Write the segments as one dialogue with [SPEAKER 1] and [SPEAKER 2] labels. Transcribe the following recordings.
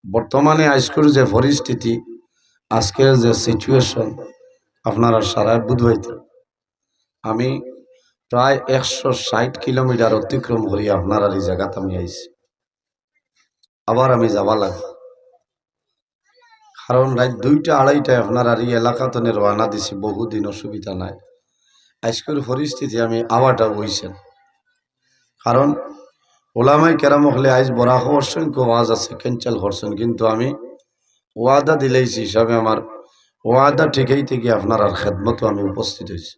[SPEAKER 1] বর্তমানে আজকের যে পরিস্থিতি, আজকের যে সিচুয়েশন, আপনারা সারা বুঝবাইতে আমি প্রায় 160 কিলোমিটার অতিক্রম করি আপনার এই জায়গাতে আমি আইছি। আবার আমি যাওয়া লাগে, কারণ রাত 2টা-2:30টায় আপনার আর এই এলাকাতে রওনা দিছি। বহুদিন অসুবিধা নাই। আজকের পরিস্থিতি আমি আওয়াটা বইছেন, কারণ ওলামাই কেরাম হলে আজ বরাহ অসংখ্য ওয়াজ আছে, ক্যান্সেল করছেন, কিন্তু আমি ওয়াদা দিলেইছি হিসাবে আমার ওয়াদা ঠিকই থেকে আপনার আর খেদমতো আমি উপস্থিত হয়েছি।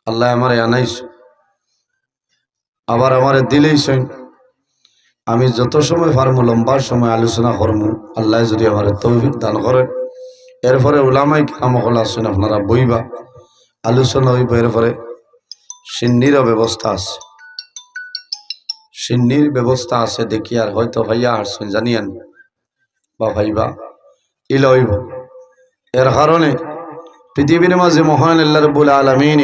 [SPEAKER 1] আল্লাহ আমার আনাইছ, আবার আমার দিলেইছেন। আমি যত সময় পারমু লম্বা সময় আলোচনা করমু, আল্লাহ যদি আমার তৌফিক দান করে। এরপরে ওলামাই কেরাম হল আসুন, আপনারা বইবা, আলোচনা হইব। এরপরে সিন্নিরও ব্যবস্থা আছে, সিন্নির ব্যবস্থা আছে দেখি। আর হয়তো ভাইয়া আসছেন জানিয়েন বা ভাইবা ইল হইব। এর কারণে পৃথিবীর মাঝে মহান আল্লাহ রাব্বুল আলামিন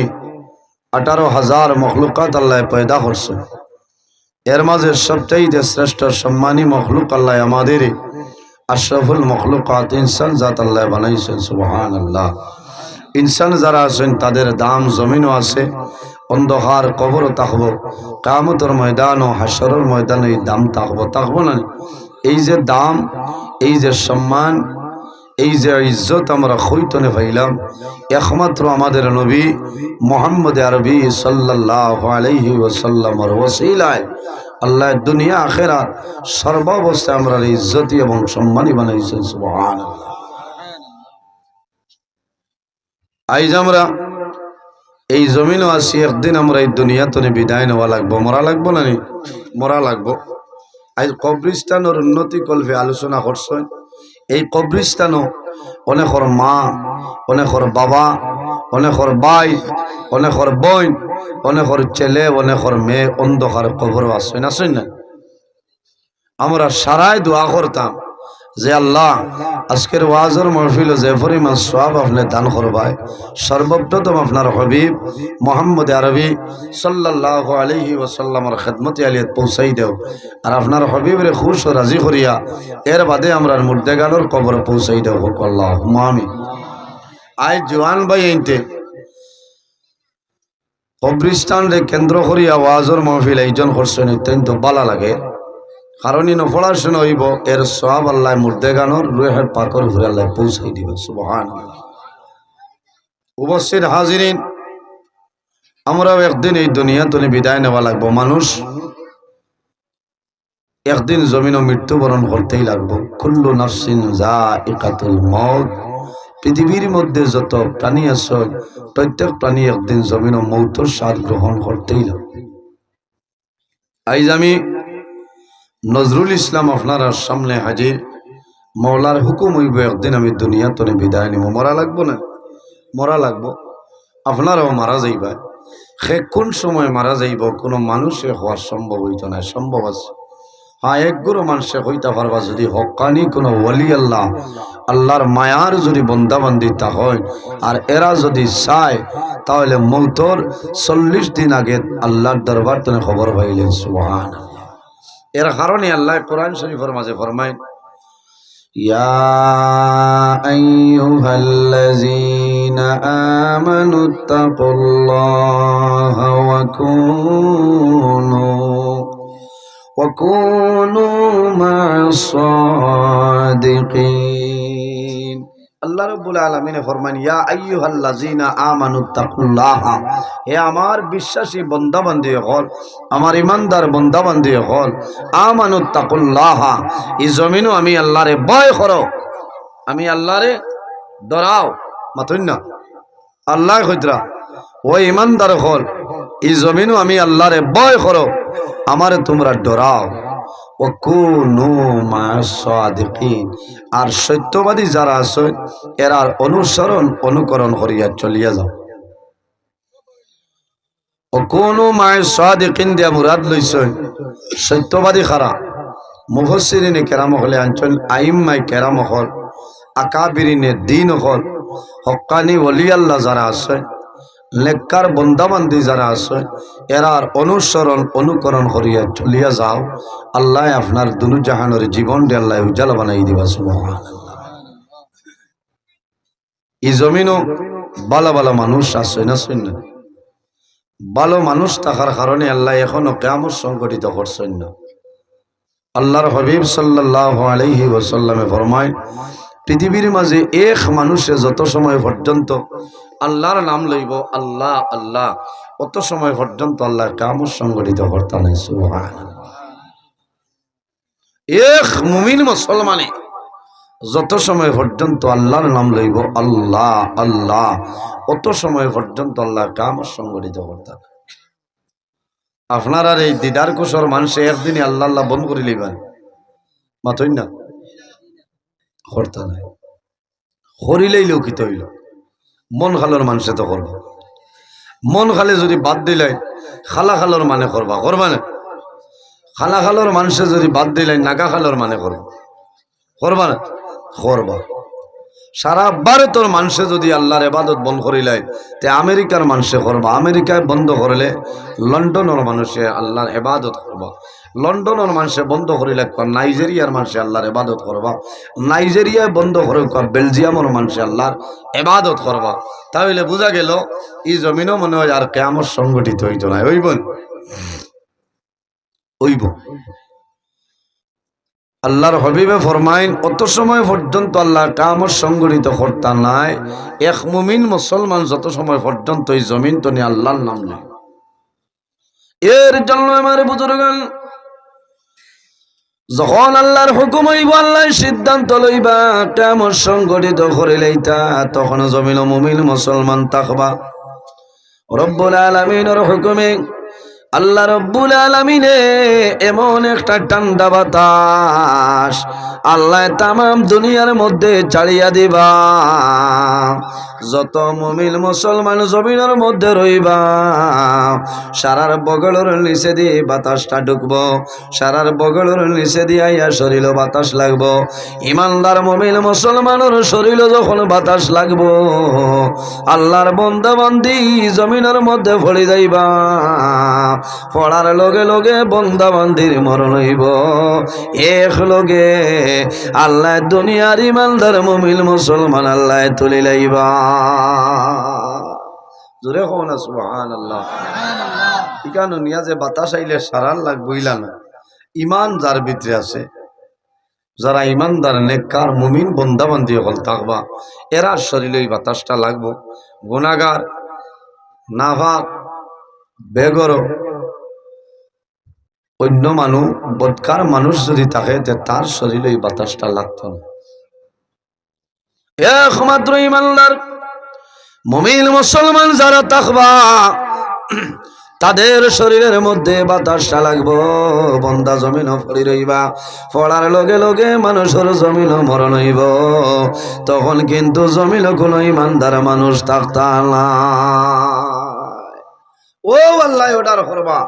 [SPEAKER 1] 18,000 মখলুকাত আল্লাহ পয়দা করছে। এর মাঝে সবচাইতে শ্রেষ্ঠ সম্মানী মখলুক আল্লাহ আমাদের আশরাফুল মখলুকাত ইনসান জাত আল্লাহ বানাইছেন। সুবহানাল্লাহ। ইনসান যারা আছেন তাদের দাম জমিনও আছে, অন্ধকার কবরও থাকবো, কিয়ামতের ময়দান ও হাশরের ময়দানে এই দাম থাকবো না? এই যে দাম, এই যে সম্মান, এই যে ইজ্জত আমরা খৈতনে পাইলাম একমাত্র আমাদের নবী মুহাম্মদ আরবি সাল্লাল্লাহু আলাইহি ওয়াসাল্লামের ওসিলায় আল্লাহ দুনিয়া আখিরাত সর্বাবস্থায় আমরা ইজ্জতি এবং সম্মানী বানাইছেন। সুবহানাল্লাহ। আইজ আমরা এই জমিনও আছি, একদিন আমরা এই দুনিয়াতে বিদায় নেওয়া লাগবো, মরা লাগবো না? মরা লাগবো। আজ কবরিস্তানের উন্নতি কল্পে আলোচনা করছেন। এই কবরিস্তানও অনেকর মা, অনেকর বাবা, অনেকর ভাই, অনেকর বোন, অনেকর ছেলে, অনেকর মেয়ে অন্ধকার কবরও আসেন না? আমরা সারাই দোয়া করতাম যে আল্লাহ আজকের ওয়াজের মাহফিল যে পরিমাণ সওয়াব আপনি দান করবাই, সর্বপ্রথম আপনার হাবিব মুহাম্মদ আরবি সাল্লাল্লাহু আলাইহি ওয়াসাল্লামের খেদমতে আলিয়াত পৌঁছাই দেও। আর আপনার হাবিবরে খুশ ও রাজি করিয়া এর বাদে আমরা মুর্দেগানোর কবর পৌঁছাই দেও। হোক আল্লাহুম্মা আমিন। আই জওয়ান ভাই এইতে কবরিস্তান রে কেন্দ্র করিয়া ওয়াজের মাহফিল আয়োজন করছেন, অত্যন্ত ভালো লাগে। কারণ ইনো পড়াশোনা হইব, এর সওয়াব আল্লাহ মুর্দেগানোর রুহের পাকর ঘুরে আল্লাহ পৌঁছাই দিবে। সুবহানাল্লাহ। উপস্থিত হাজিরিন, আমরাও একদিন এই দুনিয়াতে বিদায় নেওয়া লাগবো। মানুষ একদিন জমিনও মৃত্যুবরণ করতেই লাগবো। কুল্লু নাফসিন যায়িকাতুল মউত। পৃথিবীর মধ্যে যত প্রাণী আছে প্রত্যেক প্রাণী একদিন জমিনও মৌতের স্বাদ গ্রহণ করতেই লাগবে। আইজ আমি নজরুল ইসলাম আপনার সামনে হাজির। মৌলার হুকুম হইব একদিন আমি দুনিয়াতে বিদায় নিব। মরা লাগবো না? মরা লাগবো। আপনারাও মারা যাইবা। সে কোন সময় মারা যাইব কোনো মানুষে হওয়ার সম্ভব হইত না? সম্ভব আছে। হ্যাঁ, একগুলো মানুষে হইতে পারবা যদি হক্কানি কোনো ওলি আল্লাহ, আল্লাহর মায়ার যদি বন্দাবান্দি তা হয়, আর এরা যদি চায় তাহলে মৌতর 40 দিন আগে আল্লাহর দরবার তুমি খবর পাইলেন। সুবহানাল্লাহ। এর কারণে আল্লাহ কোরআন শরীফের মাঝে ফরমায়, ইয়া আইয়ুহাল্লাযীনা আমানুত্তাকুল্লাহা ওয়া কুনু মা'আস সাদিকিন। আল্লাহ রাব্বুল আলামিন ফরমান, ইয়া আইয়ুহাল্লাযীনা আমানুত্তাকুল্লাহা, হে আমার বিশ্বাসী বান্দা বান্দি হল, আমার ইমানদার বান্দা বান্দি হল, আমানুত্তাকুল্লাহা, এই জমিনও আমি আল্লাহরে ভয় করো, আমি আল্লাহরে ডরাও। মাতুন না আল্লাহ কইতরা, ও ইমানদার হল, এই জমিনও আমি আল্লাহরে ভয় করো, আমারে তোমরা ডরাও। ও কুনু মা'আস সাদিকিন, আর সত্যবাদী যারা আছে এরার অনুকরণ করিয়া চলিয়া যাও। ও কুনু মা'আস সাদিকিন দিয়া মুরাদ লইছেন সত্যবাদী খারা। মুফাসসিরিনে কেরাম হলে আনছেন আইম্মায়ে কেরাম হল, আকাবিরিনে দ্বীন হল, হক্কানি ওলি আল্লাহ যারা আছে নেককার বন্দাবান্দি যারা আছে এরার অনুসরণ অনুকরণ করিয়া চলিয়া যাও, আল্লাহ আপনার দুনু জাহানের জীবন দিয়ে আল্লাহ উজ্জ্বল বানাই দিবা। সুবহানাল্লাহ। এই জমিনও ভালো ভালো মানুষ আছে না শুন না, ভালো মানুষ থাকার কারণে আল্লাহ এখনো কিয়ামত সংগঠিত করছেন না। আল্লাহর হাবিব সাল্লাল্লাহু আলাইহি ওয়াসাল্লামে ফরমায়, পৃথিবীর মাঝে এক মানুষে যত সময় পর্যন্ত আল্লাহর নাম লইব আল্লাহ আল্লাহ, অত সময় পর্যন্ত আল্লাহ কিয়ামত সংগঠিত করতে নাই। সুবহানাল্লাহ। এক মুমিন মুসলমানে যত সময় পর্যন্ত আল্লাহর নাম লইব আল্লাহ আল্লাহ, অত সময় পর্যন্ত আল্লাহ কিয়ামত সংগঠিত করতে না। আপনার আর এই দিদার কুশর মানুষে একদিনই আল্লাহ আল্লাহ বন্ধ করে লিবেন মাথই না করতে নাই। হরিলেই লৌকিত হইল, মন খালোর মানুষে তো করবা, মন খালে যদি বাদ দিলাই খালা খালোর মানে করবা, করবা না? খালা খালোর মানুষে যদি বাদ দিলাই নাগা খালোর মানে করবা, করবা না? করবা। সারা ভারতের মানুষে যদি আল্লাহর ইবাদত বন্ধ করিলাই তে আমেরিকার মানুষে করবা, আমেরিকায় বন্ধ করলে লন্ডনের মানুষে আল্লাহর ইবাদত করবা, লন্ডনের মানুষে বন্ধ করিলে নাইজেরিয়ার মানুষে আল্লাহর ইবাদত করবা, নাইজেরিয়ায় বন্ধ করে বেলজিয়ামের মানুষে আল্লাহর ইবাদত করবা। তাহলে বোঝা গেল এই জমিনও মনে হয় আর কিয়ামত সংগঠিত হইতো না। হইব হইব। আল্লাহর হাবিবে ফরমাইন, অত সময় পর্যন্ত আল্লাহ কিয়ামত সংগঠিত করতা নাই এক মুমিন মুসলমান যত সময় পর্যন্ত এই জমিন তো নিয়ে আল্লাহর নাম নেই। এর জন্য আমার বুজুর্গান যখন আল্লাহর হুকুম হইব, আল্লাহ সিদ্ধান্ত লইবা কিয়ামত সংগঠিত করিলেইতা, তখন জমিন মুমিন মুসলমান থাকবা। রব্বুল আলামিনের হুকুমে আল্লাহ রব্বুল আলামিনে এমন একটা ঠান্ডা বাতাস আল্লাহ তামাম দুনিয়ার মধ্যে চালিয়া দিবা। যত মুমিন মুসলমান জমিনের মধ্যে রইবা, সারার বগলের নিচে দিয়ে বাতাসটা ঢুকবো, সারার বগলের নিচে দিয়ে আইয়া শরীর বাতাস লাগবো। ইমানদার মুমিন মুসলমানের শরীর যখন বাতাস লাগবো, আল্লাহর বান্দা বান্দি জমিনের মধ্যে পড়ে যাইবা। পড়ার লগে লগে বান্দা বান্দির মরণ হইব, এক লগে আল্লাহ দুনিয়ার ইমানদার মুমিন মুসলমান আল্লাহ তুলি লাইবা। জোরে হও না সুবহানাল্লাহ। ইকানো নিয়া যে বাতাস আইলে সারার লাগবইলা না। ইমান যার ভিতরে আছে, যারা ইমানদার নেককার মুমিন বান্দা বান্দি হল থাকবা, এরা শরীরে এই বাতাসটা লাগবো। গুনাহগার নাভাক বেগর অন্য মানুষ বদকার মানুষ যদি থাকে তার শরীরে এই বাতাসটা লাগতো না। একমাত্র ইমানদার মুমিন মুসলমান যারা থাকবা, তাদের শরীরের মধ্যে বাতাসটা লাগবো। বন্দা জমিন পড়ি রইবা, পড়ার লগে লগে মানুষের জমিন মরণ হইব, তখন কিন্তু জমিন কোনো ইমানদার মানুষ থাকতা না। ও আল্লাহ অর্ডার করবা,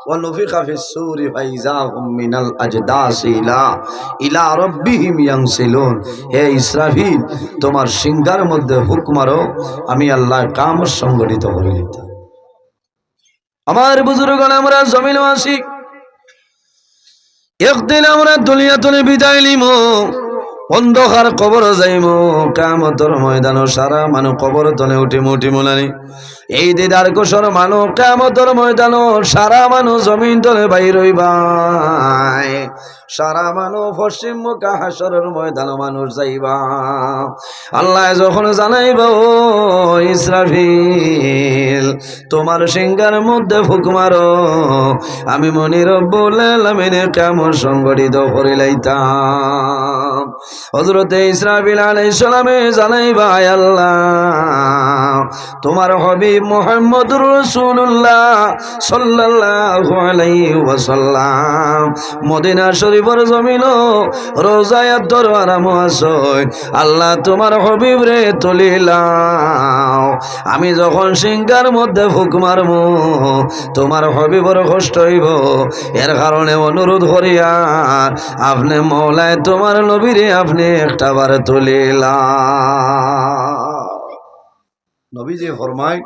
[SPEAKER 1] ওয়া নুফিখা ফিস সূরি ফাইজাহুম মিনাল আজদাসি ইলা রাব্বিহিম ইয়ানসিলুন। হে ইসরাফিল, তোমার সিংহার মধ্যে হুক মারো, আমি আল্লাহ কিয়ামত সংগঠিত করে দিতাম। আমার বুজুর্গণ, আমরা জমিন আসি, একদিন আমরা দুনিয়া তুলে বিদায় নিমু, অন্ধকার কবর যাইম, কিয়ামতের ময়দানে সারা মানুষ কবর তলে উঠিমু নানি। এই দিদার কোসর মানুষ কিয়ামতের ময়দানে সারা মানুষ জমিন তলে বাইর হইবাই, সারা মানুষ পশ্চিম মুখা হাসরের ময়দানে মানুষ যাইবা। আল্লাহ যখন জানাইব, ও ইসরাফিল, তোমার সিংহার মধ্যে ফুক মারো, আমি মনি রব্বুল আলামিনে কিয়ামত সংগঠিত করিলাইতাম। হযরতে ইসরাফিল আলাইহিস সালামে জানাইবা, আল্লাহ তোমার হাবিব মুহাম্মদুর রাসূলুল্লাহ সাল্লাল্লাহু আলাইহি ওয়াসাল্লাম মদিনা শরীফের জমিন রোজায় দরবার মুআসসই, আল্লাহ তোমার হাবিব রে তুলিলাও। আমি যখন সিংহার মধ্যে ফুক মারমু, তোমার হাবিবর কষ্ট হইব, এর কারণে অনুরোধ করিয়া আপনি মওলায় তোমার নবীরে আপনি একটা বার তুলিলা। নবীজি ফরমায়,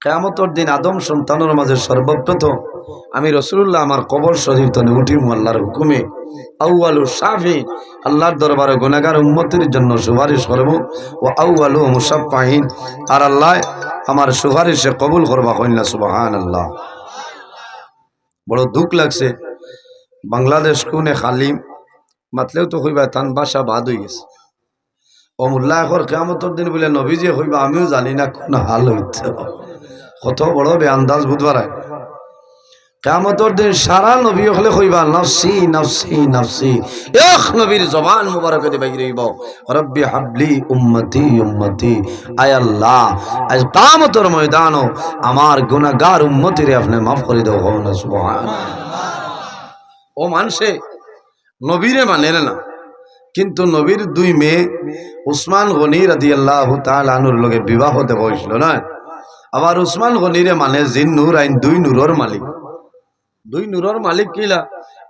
[SPEAKER 1] কিয়ামতের দিন আদম সন্তানের মাঝে সর্বপ্রথম আমি রাসূলুল্লাহ আমার কবর শরীফ তনে উঠিমু আল্লাহর হুকুমে। আউয়ালু শাফি, আল্লাহর দরবারে গুনাহগার উম্মতের জন্য সুপারিশ করব। ও আউয়ালু মুশাফফাইন, আর আল্লাহ আমার সুপারিশে কবুল করবা। কইনা সুবহানাল্লাহ। বড় দুঃখ লাগছে, বাংলাদেশ কোনে খালি মাতলেও তো কইবা তান বাসা বাদ হয়ে গেছে। ও মোল্লা এখন কিয়ামতের দিন বলে নবীজি কইবা আমিও জানি না কোন হাল হইছে। কত বড় বেআন্দাজ বুধবার কিয়ামতের দিন সারা নবী হলে কইবা নফসি নফসি নফসি। এক নবীর জবান মুবারকে দিয়ে বাইরে হইব রব্বি হাবলি উম্মতি উম্মতি। আয় আল্লাহ, আজ কিয়ামতের ময়দানও আমার গুনাহগার উম্মতিরে আপনি মাফ করে দাও। না সুবহানাল্লাহ। ও মানুষে নবীরে মানে না, কিন্তু নবীর দুই মেয়ে উসমান গনি রাদিয়াল্লাহু তাআলা আনহুর লগে বিবাহ দেব হইছিল না। আবার উসমান গনিরে মানে জিন নূর আইন, দুই নূরের মালিক। দুই নূরের মালিক কিলা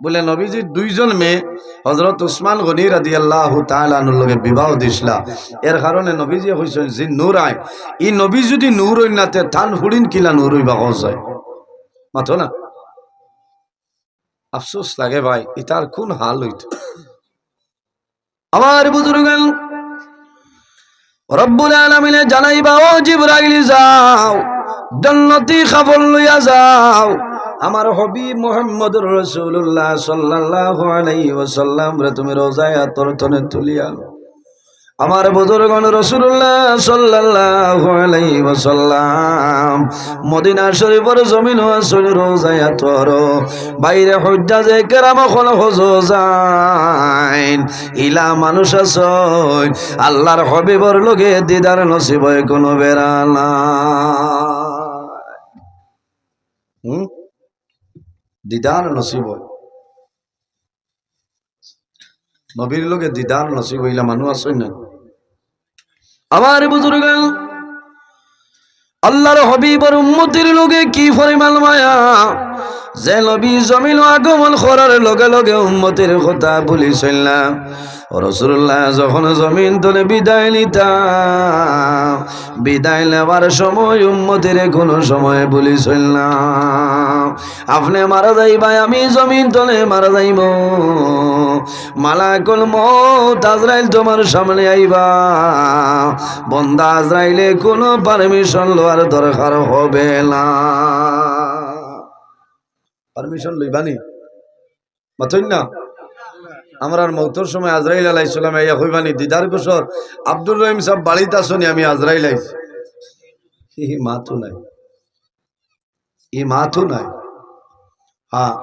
[SPEAKER 1] বলে নবীজির দুইজন মেয়ে হযরত উসমান গনি রাদিয়াল্লাহু তাআলা আনহুর লগে বিবাহ দিছলা। এর কারণে নবীজি কইছেন জিন নূর আইন, ই নবী যদি নূর হই নাতে থান ফুড়িন কিলা নূর হইবা যায় মাথো না। আফসোস লাগে ভাই, ইতার কোন হাল হইত। আমার বুজুর্গান রব্বুল আলামিনে জানাইবা ও জিবরাইল যাও জান্নাতি খবর লইয়া যাও আমার হাবিব মুহাম্মদুর রাসূলুল্লাহ সাল্লাল্লাহু আলাইহি ওয়াসাল্লাম রে তুমি রোজায় আতর তনে তুলিয়া। আমার বুজুর্গণ রাসূলুল্লাহ সাল্লাল্লাহু আলাইহি ওয়াসাল্লাম মদিনা শরীফের জমিন আসল রোজায় আতর বাইরে হুজ্জাজে কেরাম হল হুজুজাইন ইলা মানুষ আসল আল্লাহর হাবিবর লগে দিদার নসিব হয় কোনো বেরানা। দিদার নসিব হয় নবীর লগে, দিদার নসিব হইলা মানুষ আসল না। আমার বুজুর্গ আল্লাহর হাবিবর উম্মতির লগে কি পরিমাণ মায়া, যে নবী জমিন আগমন করার লগে লগে উম্মতির কথা বলিছিল না। রাসূলুল্লাহ যখন জমিন তলে বিদায় নিতা, বিদায় নেওয়ার সময় উম্মতির কোনো সময় বলিছিল না আপনি মারা যাইবা, আমি জমিন তলে মারা যাইব, মালাকুল মউত আজরাইল তোমার সামনে আইবা, বন্দা আজরাইলে কোনো পারমিশন লওয়ার দরকার হবে না। পারমিশন লইবানি মাথইন না। আমার আর মৌতর সময় আজরাইল আলাইহিস সালাম আইয়া কইবানি দিদার গোসর আব্দুর রহিম সাহেব বাড়িতে আসনি, আমি আজরাইল আইছি। ই মাথু নাই, ই মাথু নাই। হ্যাঁ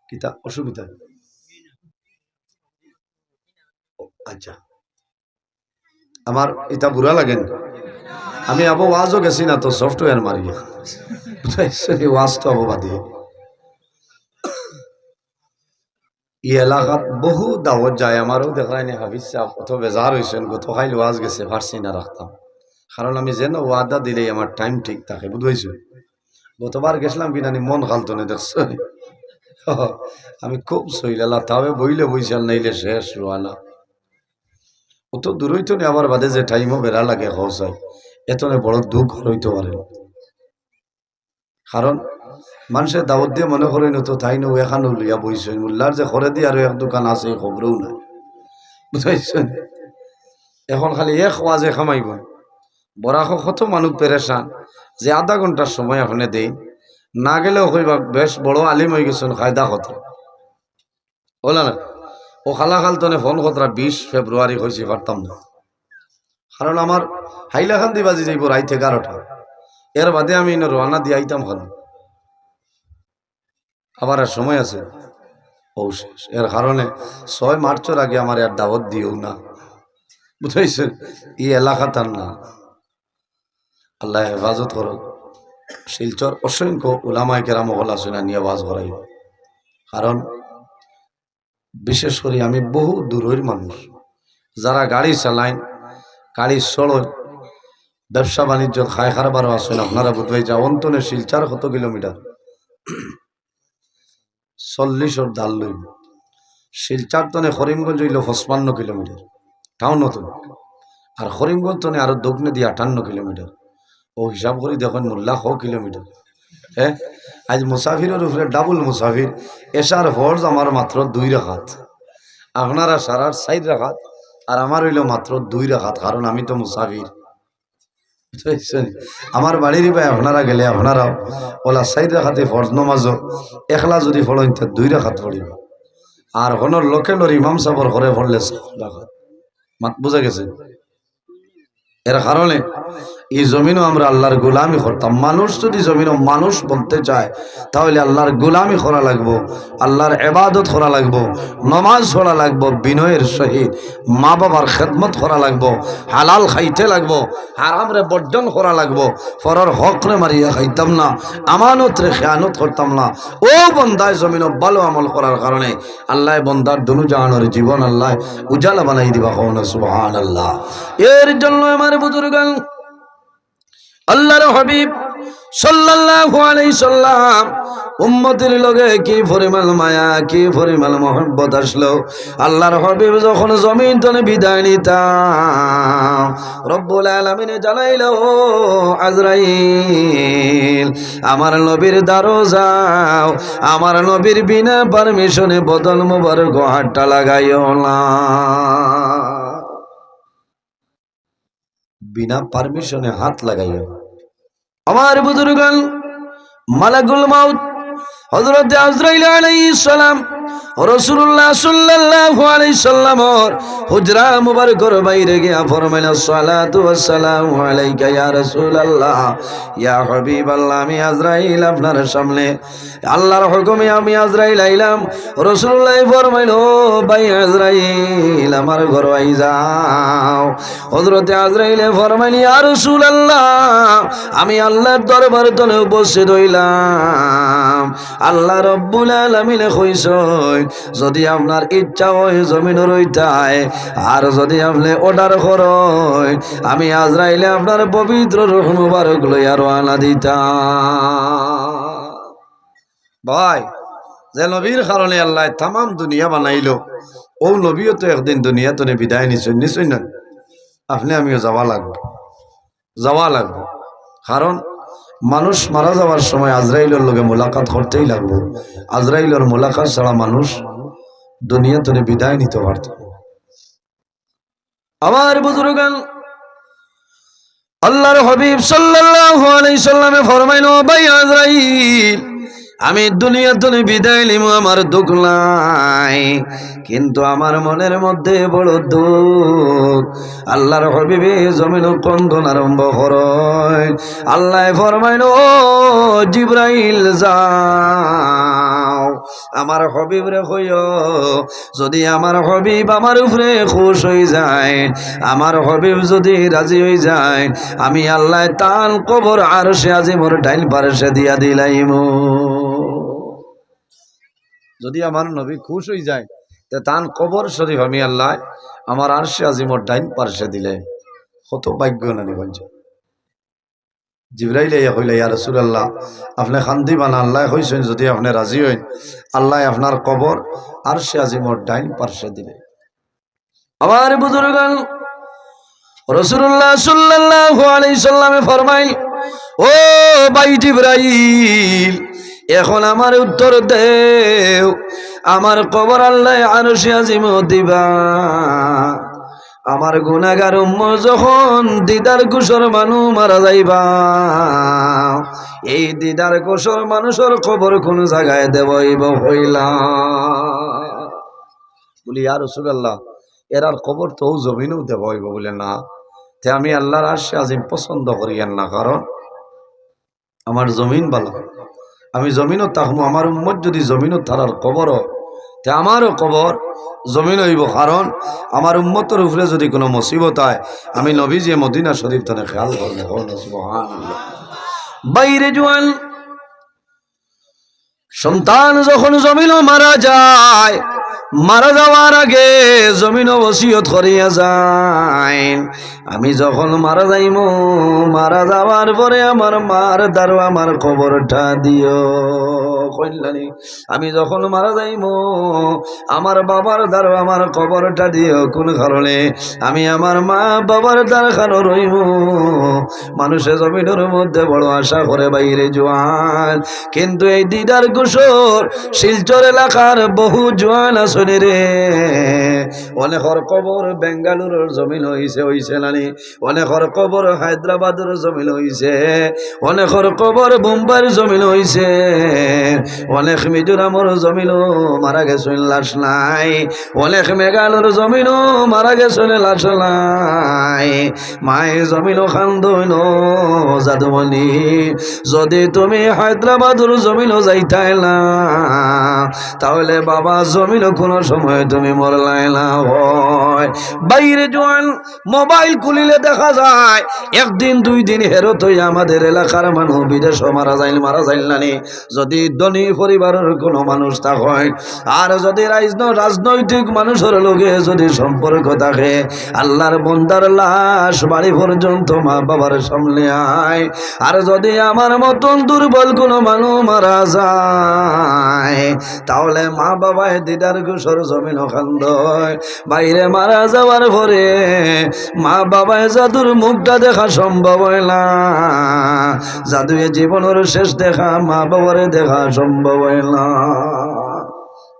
[SPEAKER 1] কিতা অসুবিধা? আচ্ছা আমার এটা বুড়া লাগেন, আমি আবো ওয়াজও গেছি না তো সফটওয়্যার মারিয়া ওয়াজ তো আবো বাদিয়ে। এই এলাকাত বহু দাওয়াত যায়, আমারও দেখায় নি হাফিজ সাহেব কত বেজার হয়েছেন, গত খাইল ওয়াজ গেছে পারছি না রাখতাম, কারণ আমি যেন ওয়াদা দিলেই আমার টাইম ঠিক থাকে বুঝবাইছো। গতবার গেছিলাম কিনানি মন খালতো না দেখছো, আমি খুব সইলালা তাও বইলে বইসাল নাইলে শেষ রোয়ানা অত দূর হইতো না। আবার বাদে যে টাইমও বেড়া লাগে হসাই এতনে বড় দুঃখ হইতে পারে, কারণ মানুষের দাওয়াত দিয়ে মনে করেন তো তাই নো এখানে লইয়া বইছে মোল্লার যে ঘরে দিয়ে আর এক দোকান আছে খবরও নাই বুঝাইছেন। এখন খালি এক ওয়াজে খামাইব বরাক কত মানুষ পেরেশান যে আধা ঘন্টার সময় এখানে দেই না গেলেও কইবা বেশ বড় আলিম হয়ে গেছেন কায়দা কথা বলা না। ও খালা খালতনে ফোন কতরা 20 ফেব্রুয়ারি হয়েছে পারতাম না, কারণ আমার হাইলাকান্দি বাজি যাইব রাইতে 11টা, এর বাদে আমি রওনা দিয়ে আইতাম খালি, আবার আর সময় আছে শেষ। এর কারণে 6 মার্চের আগে আমার আর দাওয়াত দিও না বুঝাইছেন। এই এলাকা তার না, আল্লাহ হেফাজত করো। শিলচর অসংখ্য উলামায়ে কেরাম হলা শুনা নিয়ে ওয়াজ করাই, কারণ বিশেষ করে আমি বহু দূরের মানুষ যারা গাড়ি চালায়, গাড়ি চড়য়, ব্যবসা বাণিজ্য খায় খারাবারও আসেন আপনারা বুঝবাই যা অন্তনে শিলচার কত কিলোমিটার 40 দাল লইব, শিলচার তনে করিমগঞ্জ হইল 55 কিলোমিটার টাউন নতুন, আর করিমগঞ্জ তনে আরো দক্ষিণে দিয়ে 58 কিলোমিটার। ও হিসাব করে দেখুন মোল্লা 100 কিলোমিটার। হ্যাঁ, আজ মুসাফিরের উপরে ডাবল মুসাফির। এশার ফরজ আমার মাত্র 2 রাকাত, আপনারা সারার 4 রাকাত, আর আমার হইল মাত্র 2 রাকাত, কারণ আমি তো মুসাফির। আমার বাড়ির ভাই আপনারা গেলে আপনারাও ওলা 4 রাকাতে ফরজ নমাজ একলা যদি পড়েন তো 2 রাকাত পড়িব, আর হনর লোকের ইমাম সাবর করে পড়লে 4 রাকাত। মাত বুঝা গেছে? এর কারণে এই জমিনও আমরা আল্লাহর গোলামি করতাম। মানুষ যদি জমিনও মানুষ বলতে চায় তাহলে আল্লাহর গোলামি করা লাগবো, আল্লাহর ইবাদত করা লাগবো, নমাজ পড়া লাগবো বিনয়ের সহিত, মা বাবার খেদমত করা লাগবো, হালাল খাইতে লাগবো, হারামরে বর্জন করা লাগবো, পরের হক রে মারিয়া খাইতাম না, আমানত রে খেয়ানত করতাম না। ও বন্দায় জমিনও ভালো আমল করার কারণে আল্লাহ বন্দার দুনু জাহানের জীবন আল্লাহ উজালা বানাই দিবা। কওনা সুবহানাল্লাহ। এর জন্য আমার বুজুর্গান আল্লাহর হাবিব সাল্লাল্লাহু আলাইহি সাল্লাম উম্মতের লগে কি পরিমাণ মায়া, কি পরিমাণ মহব্বত আসলো। আল্লাহর হাবিব যখন জমিন তনে বিদায় নিতাম, রব্বুল আলামিন জানাইলো, আজরাইল আমার নবীর দ্বারো যাও, আমার নবীর বিনা পারমিশনে বদল মুবারক হাতটা লাগাইও না। বিনা পারমিশনে হাত লাগাইও। আমার বুজুর্গান মালাকুল মাউত হযরত আজরাইল আলাইহিস সালাম রাসূলুল্লাহ সাল্লাল্লাহু আলাইহি সাল্লামর হুজরা মুবারকর বাইরে গিয়া ফরমাইল, সালাতু ওয়াস সালামু আলাইকা ইয়া রাসূলুল্লাহ, ইয়া হাবিবাল্লাহ, আমি আজরাইল আপনার সামনে, আল্লাহর হুকুমে আমি আজরাইল আইলাম। রাসূলুল্লাহ ফরমাইল, ভাই আজরাইল আমার ঘর আই যাও। হযরত আজরাইল ফরমাইল, ইয়া রাসূলুল্লাহ, আমি আল্লাহর দরবার তলে উপস্থিত হইলাম। আল্লাহ রব্বুল আলামিন কইছেন, যদি আপনার ইচ্ছা হয় জমিন রইতায়, আর যদি আপনি অর্ডার করেন আমি আজরাইলে আপনার পবিত্র রূহ মুবারক লইয়া রওনা দিতাম। ভাই, যে নবীর কারণে আল্লাহ তাম দুনিয়া বানাইলো, ও নবীও তো একদিন দুনিয়া তো বিদায় নিছেন, নিশ্চয় না? আপনি আমিও যাওয়া লাগবে, যাওয়া লাগবে। কারণ মানুষ মারা যাওয়ার সময় আজরাইলের লগে মোলাকাত করতেই লাগবে। আজরাইলের মোলাকাত ছাড়া মানুষ দুনিয়া তো বিদায় নিতে পারত। আমার বুজুর্গান আল্লাহর হাবিব সাল্লাল্লাহু আলাইহি সাল্লামে ফরমাইলো, ভাই আজরাইল আমি দুনিয়া থেকে বিদায় নিব, আমার দুঃখ নাই, কিন্তু আমার মনের মধ্যে বড় দুঃখ। আল্লাহর হাবিবে জমিন ক্রন্দন আরম্ভ করেন। আল্লাহ ফরমাইলো, ও জিবরাইল যাও আমার হাবিব রে কইও, যদি আমার হাবিব আমার উপরে খুশ হয়ে যায়, আমার হাবিব যদি রাজি হয়ে যায়, আমি আল্লাহ তার কবর আরশে আজিমর ডাইল পারশে দিয়া দিলাইম। যদি আমার নবী খুশ হয়ে যায় তে তান কবর শরীফ আমি আল্লাহ আমার আরশে আজিমর ডাইন পারশে দিলে কত ভাগ্য না নিবঞ্চ। জিবরাইল ইয়া কইলা, ইয়া রাসূলুল্লাহ, আপনি খান্দি বানা, আল্লাহ কইছেন যদি আপনি রাজি হইন আল্লাহ আপনার কবর আরশে আজিমর ডাইন পারশে দিলে। আমার বুজুর্গান রাসূলুল্লাহ সাল্লাল্লাহু আলাইহি সাল্লামে ফরমাইল, ও ভাই জিবরাইল, এখন আমার উত্তর দেও, আমার কবর আল্লাহ আরশে আজিম দিবা। আমার গুনাহগার উম্মত যখন দিদার কুশর মানু মারা যাইবা, এই দিদার কুশর মানুষের কবর কোন জায়গায় দেবইব হইলা। বলি, ইয়া রাসূলুল্লাহ, এরার কবর তো জমিনেও দেবইব। বলে, না, তে আমি আল্লাহর আরশে আজিম পছন্দ করিয়েন না, কারণ আমার জমিন ভালো, আমি জমিনও থাকবো। আমার উম্মত যদি জমিনও তারার কবর, তে আমারও কবর জমিন হইব, কারণ আমার উম্মতের উপরে যদি কোনো মুসিবত হয় আমি নবী যে মদিনা শরীফ তানে খেয়াল করবো। সুবহানাল্লাহ। বাইরে জোয়ান সন্তান যখন জমিনও মারা যায়, মারা যাওয়ার আগে জমিনও ওসিয়ত করিয়া যায়, আমি যখন মারা যাইম, মারা যাওয়ার পরে আমার মার দ্বারা আমার কবরটা দিও। কইলানি আমি যখন মারা যাইমু আমার বাবার দ্বার আমার কবরটা দিও কোন কারণে আমি আমার মা বাবার দ্বার খানো রইমু মানুষের জমিনের মধ্যে বড় আশা করে বাইরে জোয়ান কিন্তু এই দিদার কুশোর শিলচর এলাকার বহু জোয়ান আসনে রে অনেকর কবর বেঙ্গালুরুর জমিন হইছে নানি অনেকর কবর হায়দ্রাবাদের জমিন হইছে অনেকর কবর বোম্বাইয়ের জমিন হইছে অনেক মিজোরামর জমিনও মারা গেছেন লাশ নাই অনেক মেঘালয়ের জমিনও মারা গেছেন লাশ নাই মায়ে জমিনও খান্দইন জাদুমণি যদি তুমি হায়দ্রাবাদের জমিনও যাইতাই না তাহলে বাবা জমিনও কোনো সময় তুমি মরলাই না হয় বাইরে জোয়ান মোবাইল খুলিলে দেখা যায় একদিন দুই দিন হেরত হই আমাদের এলাকার মানুষ বিদেশ মারা যাইল নানি যদি ধনী পরিবারের কোনো মানুষ তা হয় আর যদি রাজনৈতিক মানুষের লোকে যদি সম্পর্ক থাকে আল্লাহর বন্দার লাশ বাড়ি পর্যন্ত মা বাবার সামনে আয় আর যদি আমার মতন দুর্বল কোনো মানুষ মারা যায় তাহলে মা বাবায় দিদার কুশোর জমিন খান্দয় বাইরে মারা যাওয়ার পরে মা বাবায় জাদুর মুখটা দেখা সম্ভব হয় না জাদু জীবনের শেষ দেখা মা বাবারে দেখা সম্ভব হয় না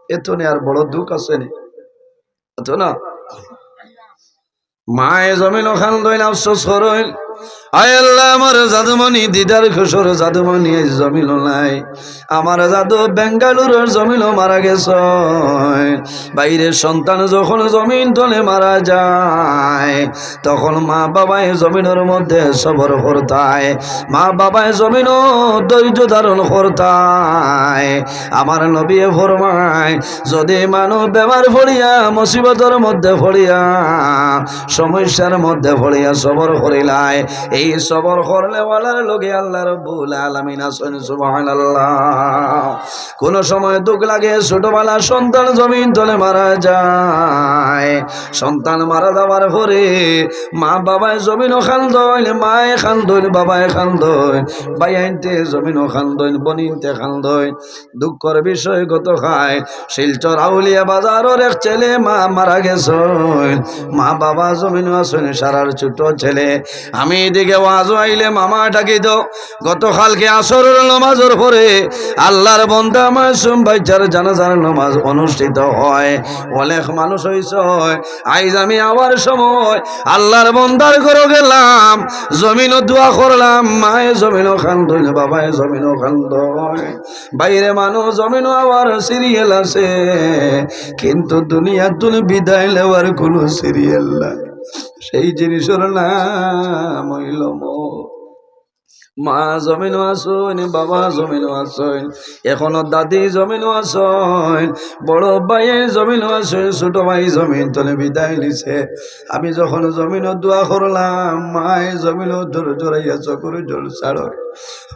[SPEAKER 1] এত নে আর বড় দুঃখ আছে নি এত না মায়ে জমিন খান্দইল আফসোস করইল আয় আল্লাহ আমার জাদুমণি দিদার খুশোর জাদুমণি জমিল নাই আমার জাদু বেঙ্গালুরুর জমিনও মারা গেছে বাইরের সন্তান যখন জমিন তলে মারা যায় তখন মা বাবায় জমিনের মধ্যে সবর করতায় মা বাবায় জমিনও ধৈর্য ধারণ করতায় আমার নবী ফরমায় যদি মানুষ বেমার পড়িয়া মুসিবতের মধ্যে পড়িয়া সমস্যার মধ্যে পড়িয়া সবর করিলায় এই সবর করলে ওয়ালার লোকে আল্লাহ রাব্বুল আলামিন আছেন সুবহানাল্লাহ কোন সময় দুঃখ লাগে ছোটবেলা সন্তান জমিন তলে মারা যায় সন্তান মারা যাওয়ার পরে মা বাবায় জমিনও খান্দইল মায়ে খান্দইল বাবায় খান্দইল বাইনতে জমিনও খান্দইল বনিনতে খান্দইল দুঃখের বিষয় কত খায় শিলচর আউলিয়া বাজারের এক ছেলে মা মারা গেছে মা বাবা জমিনও আছেন সারার ছোট ছেলে আমি এদিকে ওয়াজ আইলে মামা ডাকি দাও গতকালকে আসরের নামাজের পরে আল্লাহর বান্দা মাসুম ভাইচার জানাজার নামাজ অনুষ্ঠিত হয় অনেক মানুষ হইছে আইজ আমি আবার সময় আল্লাহর বান্দার ঘরে গেলাম জমিনও দোয়া করলাম মায়ে জমিনও খান্দইল বাবায়ে জমিনও খান্দইল বাইরে মানুষ জমিনও আবার সিরিয়াল আছে কিন্তু দুনিয়া তুল বিদায় নেওয়ার কোনো সিরিয়াল নাই সেই জিনিসের নাম হইল মা জমিনও আসইন বাবা জমিনও আসইন এখনো দাদি জমিনও আসইন বড় ভাইয়ে জমিনও আসইন ছোট ভাই জমিন তলে বিদায় নিছে আমি যখন জমিনও দোয়া করলাম মায়ে জমিনও জোরাইয়া চকুর জল ছাড়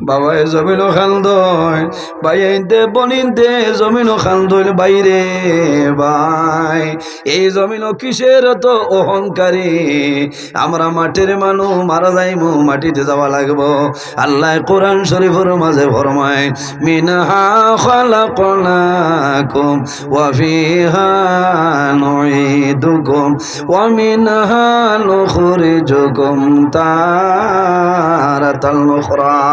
[SPEAKER 1] বাবায় জমিনও খান্দইল ভাইতে বনিনতে জমিনও খান্দইল বাইরে ভাই এই জমিনও কিসের তো অহংকারী আমরা মাটির মানুষ মারা যাইমু মাটিতে যাওয়া লাগবো আল্লাহ কোরআন শরীফের মাঝে ফরমায় মিনহা খালাকনাকুম ওয়া ফিহা নুঈদুকুম ওয়া মিনহা নুখরিজুকুম তারাতাল উখরা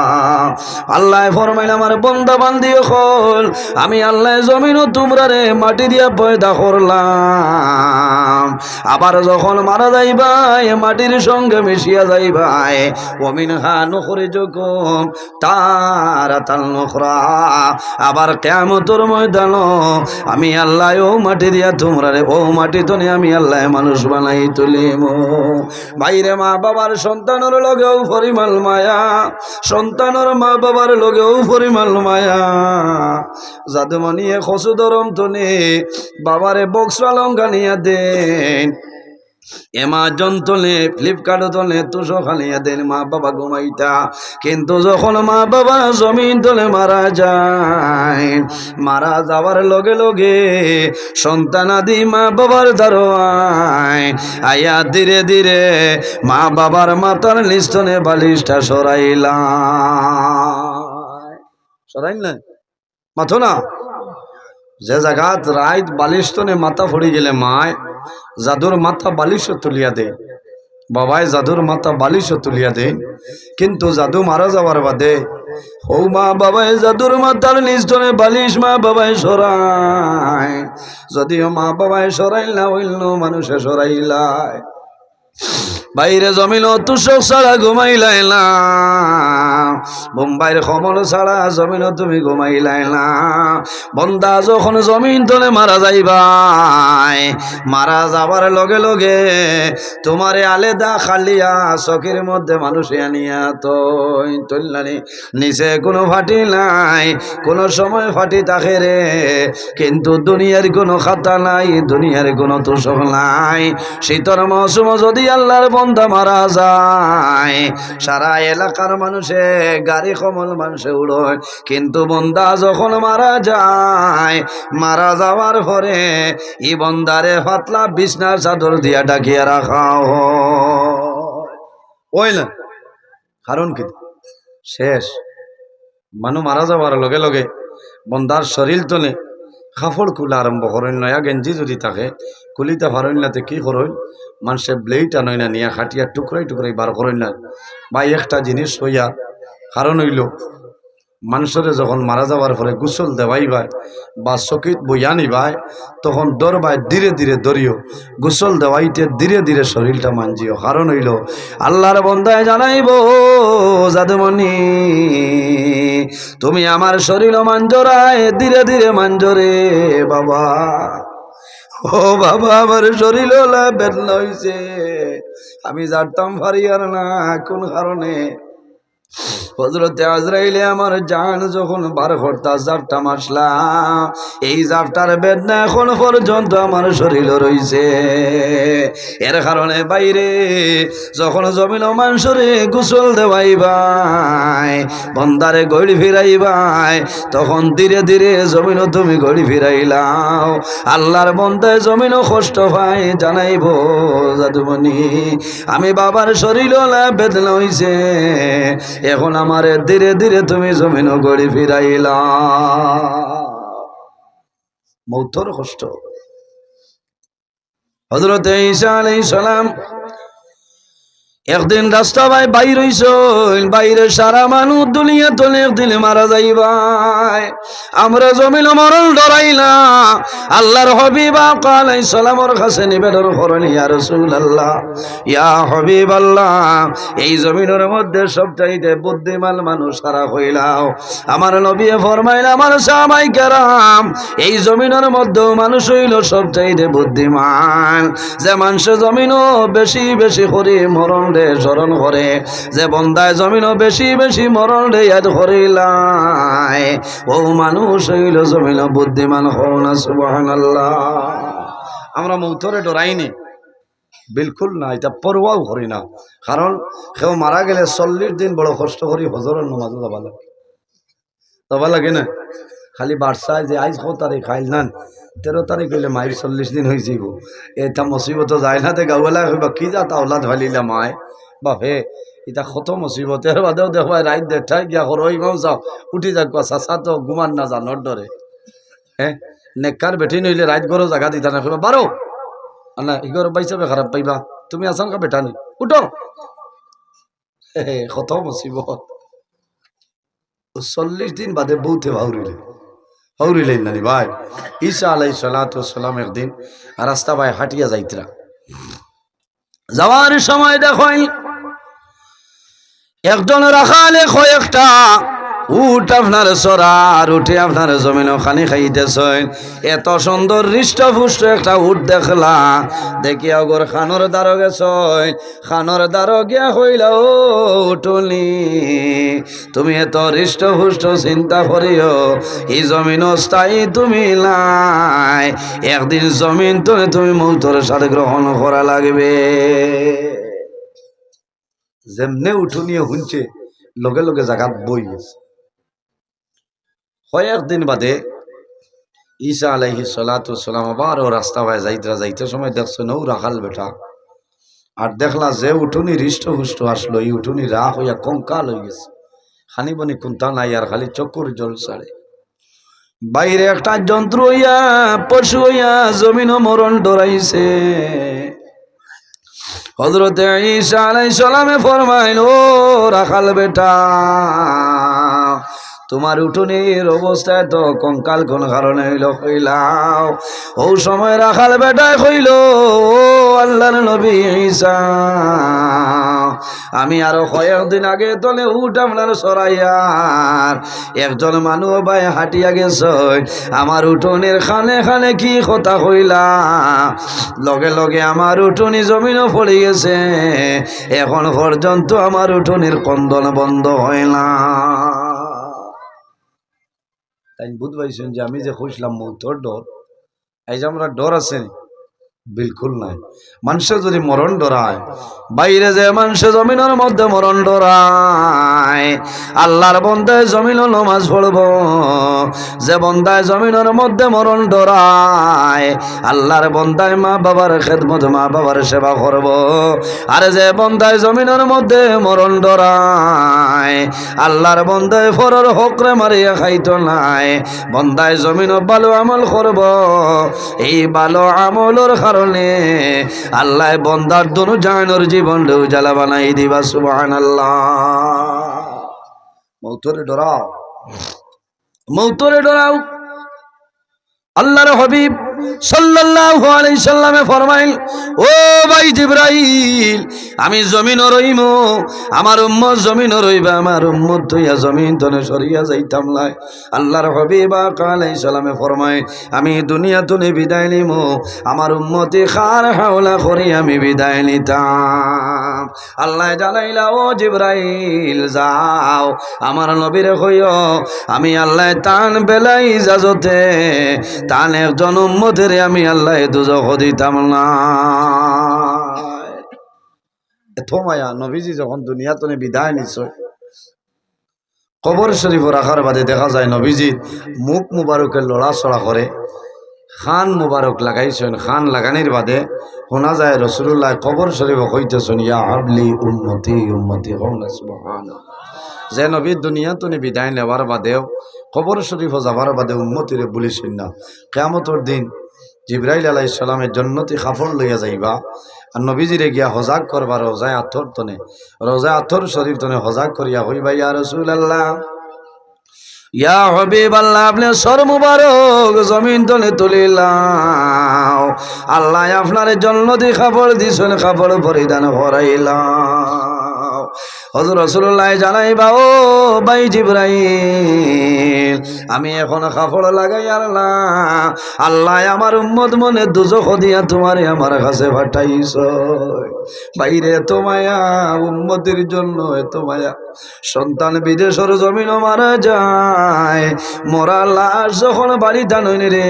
[SPEAKER 1] আল্লাহ ফরমাইল আমার বান্দা বান্দি হল আমি আল্লাহ জমিন ও তোমরারে মাটি দিয়া পয়দা করলাম আবার যখন মারা যাইবাই মাটির সঙ্গে মিশিয়া যাইবাই ওয়া মিনহা নুখরিজুকুম তারাতাল উখরা আবার কিয়ামতের ময়দানে আমি আল্লাহ ও মাটি দিয়া তোমরারে ও মাটি তনে আমি আল্লাহ মানুষ বানাই তুলিম বাইরে মা বাবার সন্তানের লগেও পরিমাণ মায়া সন্তানের মা বাবার লগেও পরিমাণ মায়া জাদুমণিয়ে খসু ধরম তনে বাবারে বক্স পালঙ্কা নিয়ে দেন এমাজন তলে ফ্লিপকার্ট তলে তুষো খালিয়া দেন মা বাবা ঘুমাইতা কিন্তু যখন মা বাবা জমিন তলে মারা যায় মারা যাওয়ার লগে লগে সন্তানাদি মা বাবার দারোয়ায় আয়া ধীরে ধীরে মা বাবার মাথার নিস্তনে বালিশটা সরাইলা মাথো না যে জায়গাত রাইত বালিশ তনে মাথা ফড়ি গেলে মায় জাদুর মাথা বালিশও তুলিয়া দে, বাবায় জাদুর মাথা বালিশও তুলিয়া দে, কিন্তু জাদু মারা যাওয়ার বাদে ও মা বাবায় জাদুর মাথার নিজ তনে বালিশ মা বাবায় সরায়, যদিও মা বাবায় সরাইল না হইল মানুষে সরাইলায়। বাইরে জমিন তুষক ছাড়া ঘুমাইলাই না, বোম্বাইয়ের কমল ছাড়া জমিন তুমি ঘুমাইলাই না। বন্দা যখন জমিন তলে মারা যাইবাই, মারা যাবার লগে লগে তোমারে আলেদা খালিয়া চকির মধ্যে মানুষে আনিয়া তৈলানি, নিচে কোনো ফাটি নাই, কোনো সময় ফাটি থাকে রে, কিন্তু দুনিয়ার কোনো খাতা নাই, দুনিয়ার কোনো তুষক নাই। শীতর মৌসুম যদি আল্লাহর বন্দা মারা যায়, সারা এলাকার মানুষে গাড়ি কমল মানুষে উড়োয়, কিন্তু বন্দা যখন মারা যায়, মারা যাওয়ার পরে ই বন্দারে পাতলা বিছনার চাদর দিয়া ডাকিয়া রাখা হয় না। কারণ কি শেষ মানুষ মারা যাওয়ার লগে লগে বন্দার শরীর তলে কাপড় খোলা আরম্ভ করেন, নয়া গেঞ্জি যদি থাকে খুলিতে পারেন না, কি করেন মানুষে ব্লেড আনয় না নিয়ে খাটিয়া টুকরাই টুকরাই বার করেন না বা একটা জিনিস হইয়া। কারণ হইল মানুষের যখন মারা যাওয়ার পরে গোসল দেওয়াইবাই বা চকিত বইয়া নিবাই, তখন দরবাই ধীরে ধীরে দরিও গোসল দেওয়াইতে ধীরে ধীরে শরীরটা মানজিও। কারণ হইল আল্লাহর বন্দায় জানাইব জাদুমণি তুমি আমার শরীর মাঞ্জরায় ধীরে ধীরে মাঞ্জরে বাবা, ও বাবা আমার শরীর বেদনা হইছে, আমি জানতাম পারি আর না কোন কারণে। হযরতে আজরাইলে আমার জান যখন বার করতা জাপটা মারলাম, এই জাপটার বেদনা এখন পর্যন্ত আমার শরীরে রইছে। এর কারণে বাইরে যখন জমিন মানুষরে গোসল দেওয়াইবাই, বন্দারে গড়ি ফিরাইবাই, তখন ধীরে ধীরে জমিন তুমি গড়ি ফিরাইলাও। আল্লাহর বন্দায় জমিনও কষ্ট পাই জানাইব জাদুমণি আমি বাবার শরীর বেদনা হইছে, এখন আমারে ধীরে ধীরে তুমি জমিন গড়ি ফিরাইলা। মৌতর কষ্ট। হযরত ঈসা আলাইহিস সালাম একদিন রাস্তা ভাই বাইর হইছেন, বাইরে সারা মানুষ দুনিয়া তলে একদিন মারা যাইবাই, আমরা জমিন মরণ ডরাইলা আল্লাহর হাবিব আলাইহিস সালামের কাছে নিবেদন করেন, ইয়া রাসূলুল্লাহ ইয়া হাবিবাল্লাহ এই জমিনের মধ্যে সবচাইতে বুদ্ধিমান মানুষ সারা হইলাও। আমার নবী ফরমাইল আমার সাহাবায়ে কেরাম এই জমিনের মধ্যে মানুষ হইল সবচাইতে বুদ্ধিমান, যে মানুষ জমিনও বেশি বেশি করে মরণ স্মরণ করে, যে বন্দায় জমিনও বেশি বেশি মরণ রে ইয়াদ করিলাই, ও মানুষ হইল জমিন বুদ্ধিমান হও না। সুবহানাল্লাহ। আমরা মৌতরে ডরাইনি বিলকুল না, এটা পরোয়াও করি না। কারণ কেউ মারা গেলে 40 দিন বড় কষ্ট করি হজরের নামাজও যাবা লাগে না। খালি বার্সায় যে আইজ 1 তারিখ খাইল না 13 তারিখ হইলে মায়ের 40 দিন হয়ে যাব, এটা মুসিবত যায় না। গাওয়ালা হইবা কি যা তাওলাদ ভালিলা মায় বাপে, এটা কত মুসিবতের বাদেও দেখবাই রাত 1:30 গিয়া করো ইমাম যাও উঠি যাক চাষা তো ঘুমান না জানোর ডরে। হ্যাঁ নেককার বেটি নইলে রাত গরো জায়গা দিতা না, কইবা বারো না ইগর বাইসাবে খারাপ পাইবা, তুমি আসান কা বেটা নি উঠো। কত মুসিবত। 40 দিন বাদে বউতে হাউরিলেন নানি ভাই। ঈসা আলাইহিস সালাতু ওয়াস সালাম একদিন রাস্তা ভাই হাঁটিয়া যাইতরা, যাওয়ার সময় দেখই একজন রাখালে কয়েকটা উট আপনার সরার উঠে আপনার জমিন খানি খাইতেছেন। এত সুন্দর হৃষ্টপুষ্ট একটা উট দেখলা, দেখি অগর খানোর দ্বারো গেছেন, খানোর দ্বারো গিয়া হইল ও উঠুনি তুমি এত হৃষ্টপুষ্ট চিন্তা করিও এই জমিন স্থায়ী তুমি নাই, একদিন জমিন তুমি মৌতর সাথে গ্রহণ করা লাগবে। যেমনে উঠুনিয়ে শুনছে লগে লগে জায়গাত বই গেছে। কয়েকদিন বাদে ঈসা আলাইহিস সালাতু ওয়াস সালাম আবার ও রাস্তা ভাই যাইতে সময় দেখছো নৌ রাখাল বেটা, আর দেখলা যে উঠুনি হৃষ্টপুষ্ট আসলো এই উঠুনি রাখ হইয়া কঙ্কাল হয়ে গেছে, খানি বনি কুন্তা নাই আর খালি চক্কর জল ছাড়ে। বাইরে একটা যন্ত্র হইয়া পশু হইয়া জমিন মরণ ডরাইছে। হযরতে ঈসা আলাইহিস সালামে ফরমাইল, ও রাখাল বেটা, তোমার উঠোনের অবস্থায় তো কঙ্কাল কোন কারণে হইল কইলাও। ও সময় রাখাল বেটায় কইল, ও আল্লাহর নবী ঈসা, আমি আরো কয়েকদিন আগে তলে উঠ আপনার সরাইয়ার একজন মানুষ ভাই হাঁটিয়া গেছে, আমার উঠোনের খানে খানে কি কথা কইলা, লগে লগে আমার উঠোনি জমিনও পড়ে গেছে, এখন পর্যন্ত আমার উঠোনির কন্দন বন্ধ হয় না। তাই বুঝ পাইছেন যে আমি যে খুঁজলাম মৌতর ডর, এই যে আমরা ডর আছে বিলকুল নাই। মানুষের যদি মরণ ডরায়, বাইরে যে মানুষের জমিনের মধ্যে মরণ ডরায়, আল্লাহর বন্দায় জমিন নমাজ পড়ব, যে বন্দায় জমিনের মধ্যে মরণ ডরায়, আল্লাহর বন্দায় মা বাবার খেদমত, মা বাবার সেবা করব। আর যে বন্দায় জমিনের মধ্যে মরণ ডরায়, আল্লাহর বন্দায় ফরর হকরে মারিয়া খাইতো নাই, বন্দায় জমিন ভালো আমল করব, এই ভালো আমলের কারণে আল্লাহ বন্দার দনু জাহানোর জীবন উজালা বানাই দিবা। সুবহানাল্লাহ। মৌতরে ডরাও, মৌতরে ডরাও। আল্লাহর হাবিব সাল্লাল্লাহু আলাইহি সাল্লামে ফরমাইল, ও ভাই জিবরাইল, আমি জমিন রইম, আমার উম্মত জমিন রইবা, আমার উম্মত হইয়া জমিন তনে সরিয়া যাইতাম লাই। আল্লাহর হাবিব আলাইহিস সালামে ফরমায়, আমি দুনিয়া তনে বিদায় নিম, আমার উম্মতে খার হাওলা করি আমি বিদায় নিতাম। আল্লাহ জানাইলা, ও জিবরাইল যাও আমার নবীরে কইও, আমি আল্লাহ তান বেলাই ইজাজতে তান একজন উম্মতের আমি আল্লাহ দুজখ দিতাম না। এত মায়া নবীজি যখন দুনিয়া তনে বিদায় নিছে, কবর শরীফ রাখার বাদে দেখা যায় নবীজির মুখ মুবারকের লড়াচড়া করে, খান মুবারক লাগাইছেন, খান লাগানির বাদে শোনা যায় রাসূলুল্লাহ কবর শরীফ কইতেছেন, ইয়া হাবলি উম্মতি উম্মতি, সুবহানাল্লাহ। যে নবী দুনিয়া তনে বিদায় নেওয়ার বাদেও কবর শরীফ যাবার বাদে উম্মতিরে বলিছেন না, কিয়ামতের দিন জিবরাইল আলাইহিস সালামের জন্নতি কাফন লইয়া যাইবা, আর নবীজিরে গিয়া হজাক করবা রোজায় আথর তনে, রোজায় আথর শরীফ তনে হজাক করিয়া হইবা, ইয়া রাসূলুল্লাহ, ইয়া হাবিবাল্লাহ, আপনি সর মুবারক জমিন তলে তুলিলাম, আল্লাহ আপনার জন্নতি কাপড় দিছেন, কাপড় পরিধান করাইলাম। হযরত রাসূলুল্লাহ জানাইবা, ও ভাই জিবরাইল, আমি এখন কাপড় লাগাই আল্লাহ, আল্লাহ আমার উম্মত মনে দুজখ দিয়া তোমারে আমার কাছে পাঠাইছ। বাইরে এত মায়া, উম্মতের জন্য এত মায়া। সন্তান বিদেশের জমিন মারা যায়, মরা লাশ যখন বাড়ি টানুন রে,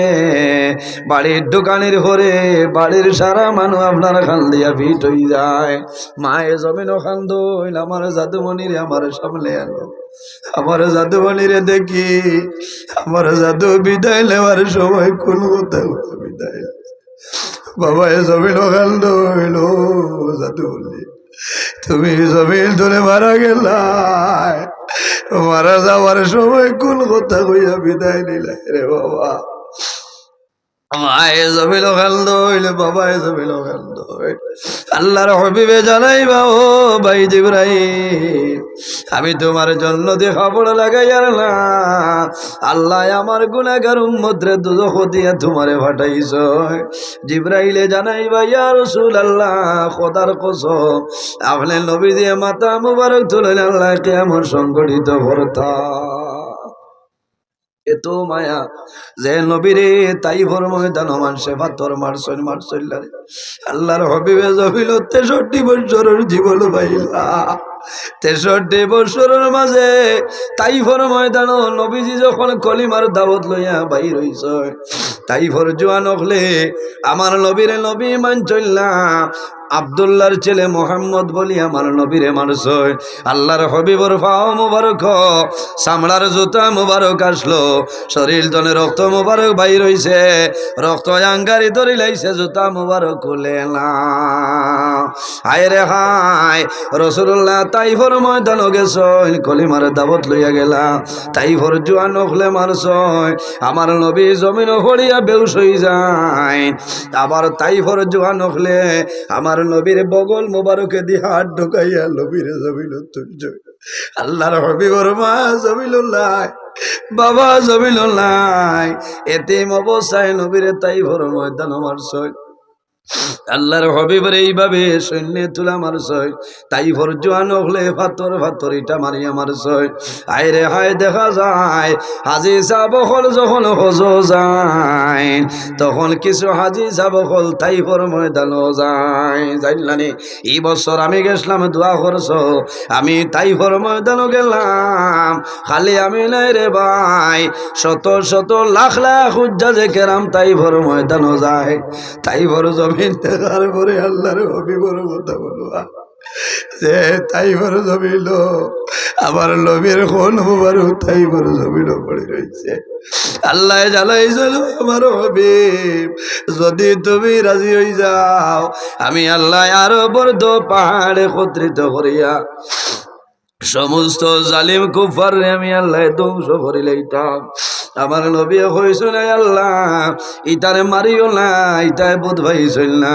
[SPEAKER 1] বাড়ির দোকানের ঘরে বাড়ির সারা মানুষ আপনার খান দিয়া ভিট হয়ে যায়। মায়ে জমিন খান দইল, আমার জাদুমণি রে আমার সামনে আনো, আমার জাদুমণি রে দেখি, আমার জাদু বিদায় নেওয়ার সময় কোন কথা বিদায়, বাবা এ জমিন খান দইল, জাদুমণি তুমি জমিন ধরে মারা গেলাই, মারা যাওয়ার সময় কোন কথা কইয়া বিদায় নিলাই রে বাবা। মায়ে জমিল খান্দ হইলে বাবায় জমিল খান্দ হইল। আল্লাহর হাবিবে জানাইবা, ও ভাই জিবরাইল, আমি তোমার জন্য দিয়ে খবর লাগাই আর না, আল্লাহ আমার গুনাহগার উম্মতরে দুজখ দিয়া তোমারে পাঠাইছ। জিবরাইলে জানাইবা, ইয়া রাসূলুল্লাহ, খোদার কসম, আপনি নবী দিয়ে মাথা মুবারক তুলেন, আল্লাহ কিয়ামত সংগঠিত করতা। এত মায়া যে নবীরে তাইফর ময়দান মানুষে পাথর মারছই মারছইলারে। আল্লাহর হাবিবে জমিল 63 বছরের জীবন পাইলা, 63 বছরের মাঝে তাইফর ময়দান নবীজি যখন কলিমার দাওয়াত লইয়া বাইর হইছ, তাইফর জোয়ান হলে আমার নবীরে নবী মানছইলা, আব্দুল্লাহর ছেলে মোহাম্মদ বলি আমার নবীরে মানুষ। আল্লাহর হাবিবর পাও মুবারক চামড়ার জুতা মুবারক আসলো, শরীর তনে রক্ত মুবারক বাইর হইছে, রক্ত আঙ্গারি ধরি লাইছে, জুতা মুবারক খুলে না। হায় রে হায় রাসূলুল্লাহ তাইফর ময়দান গেছই কলিমার দাওয়াত লইয়া গেলা তাইফর জোয়ান হলে মারছই আমার নবী জমিন হড়িয়া বেউস হয়ে যায় আবার তাইফর জোয়ান হলে আমার নবীর বগল মোবারকে দিয়ে হাত ঢুকাইয়া নবীর জমিন তুলছ আল্লাহর হাবিবর মা জমিনুল্লাহ বাবা জমিনুল্লাহ এতিম অবস্থায় নবীরে তাইফর ময়দান মারছই আল্লাহর হাবিবের এইভাবে সৈন্য তুলা মারছই তাইফর জোয়ান হলে ফাতর ফাতর ইটা মারিয়া মারছই হায় রে হায় দেখা যায় হাজি সাবখল যখন হজ যায় তখন কিছু হাজি সাবখল তাইফর ময়দানও যায় জানলানি এই বছর আমি গেছিলাম দোয়া করছ আমি তাইফর ময়দানও গেলাম খালি আমি নাই রে ভাই শত শত লাখ লাখ হুজ্জাজে কেরাম তাইফর ময়দানও যায় তাইফর জমিন দেখার পরে আল্লাহর হাবিবের কথা বলবা যে তাইফর জমিল আমার নবীর কোন মুবারক তাইফর জমিল পড়ে রয়েছে আল্লাহ জানাইছিল আমার হাবিব যদি তুমি রাজি হয়ে যাও আমি আল্লাহ আরো বড় পাহাড়ে একত্রিত করিয়া সমস্ত জালিম কুফাররে আমি আল্লাহ ধ্বংস করে লইতাম আমার নবী হইছো না আল্লাহ ইতারে মারিও না ইতায় বোধ ভাইছিল না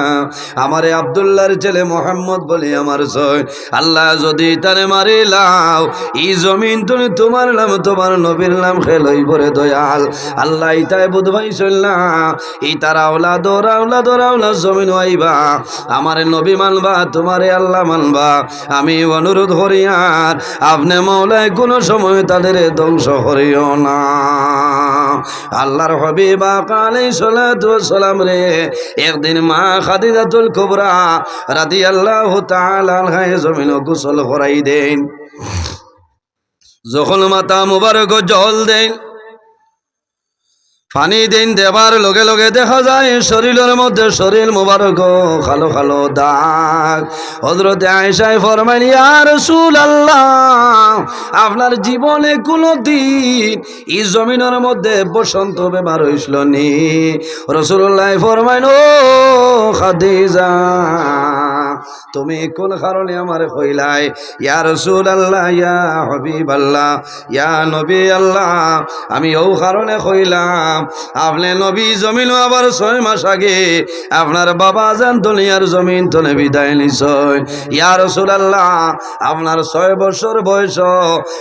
[SPEAKER 1] আমারে আব্দুল্লাহর ছেলে মোহাম্মদ বলে আমার ছয় আল্লাহ যদি ইতারে মারিলাও এই জমিন তুমি তোমার নাম তোমার নবীর নাম খেলই পরে দয়াল আল্লাহ ইতায় বোধ ভাইছিল না ইতার আওলাদ ওরা জমিন আইবা আমারে নবী মানবা তোমারে আল্লাহ মানবা আমি অনুরোধ করিয়ার আপনি মৌলায় কোনো সময় তাদের ধ্বংস করিও না আল্লাহর হাবিব আলাইহিস সালাতু ওয়াস সালাম রে একদিন মা খাদিজাতুল কুবরা রাদিয়াল্লাহু তাআলা আনহা জমিন গোসল করাই দেন যখন মাথা মুবারক জল দেন পানি দিন দেবার লগে লগে দেখা যায় শরীরের মধ্যে শরীর মুবারক কালো কালো দাগ হযরতে আয়েশা ফরমাইলেন ইয়া রাসূলুল্লাহ আপনার জীবনে কোনদিন এই জমিনের মধ্যে বসন্ত বেমার হইছিল নি রাসূলুল্লাহ ফরমাইলেন ও খাদিজা তুমি কোন কারণে আমার কইলাই ইয়া রাসূলুল্লাহ ইয়া হাবিবাল্লাহ ইয়া নবী আল্লাহ আমি ও কারণে কইলাম আপনি নবী জমিন আবার 6 মাস আগে আপনার বাবা জান দুনিয়ার জমিন তনে বিদায় নিছয় ইয়া রাসূলুল্লাহ আপনার 6 বছর বয়স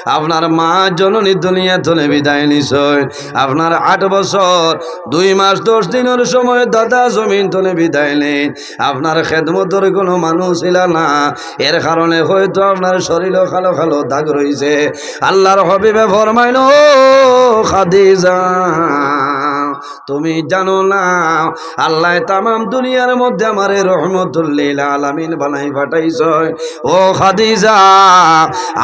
[SPEAKER 1] আপনার মা জননী দুনিয়া তনে বিদায় নিছয় আপনার 8 বছর 2 মাস 10 দিনের সময় দাদা জমিন তনে বিদায় নেন আপনার খেদমতের কোনো মানুষ ছিল না এর কারণে হয়তো আপনার শরীরে কালো কালো দাগ রয়েছে আল্লাহর হাবিবে ফরমাইল ও খাদিজা তুমি জানো না আল্লাহ তামাম দুনিয়ার মধ্যে আমারে রহমতুল লিল আলামিন বানাই পাঠাইছে ও খাদিজা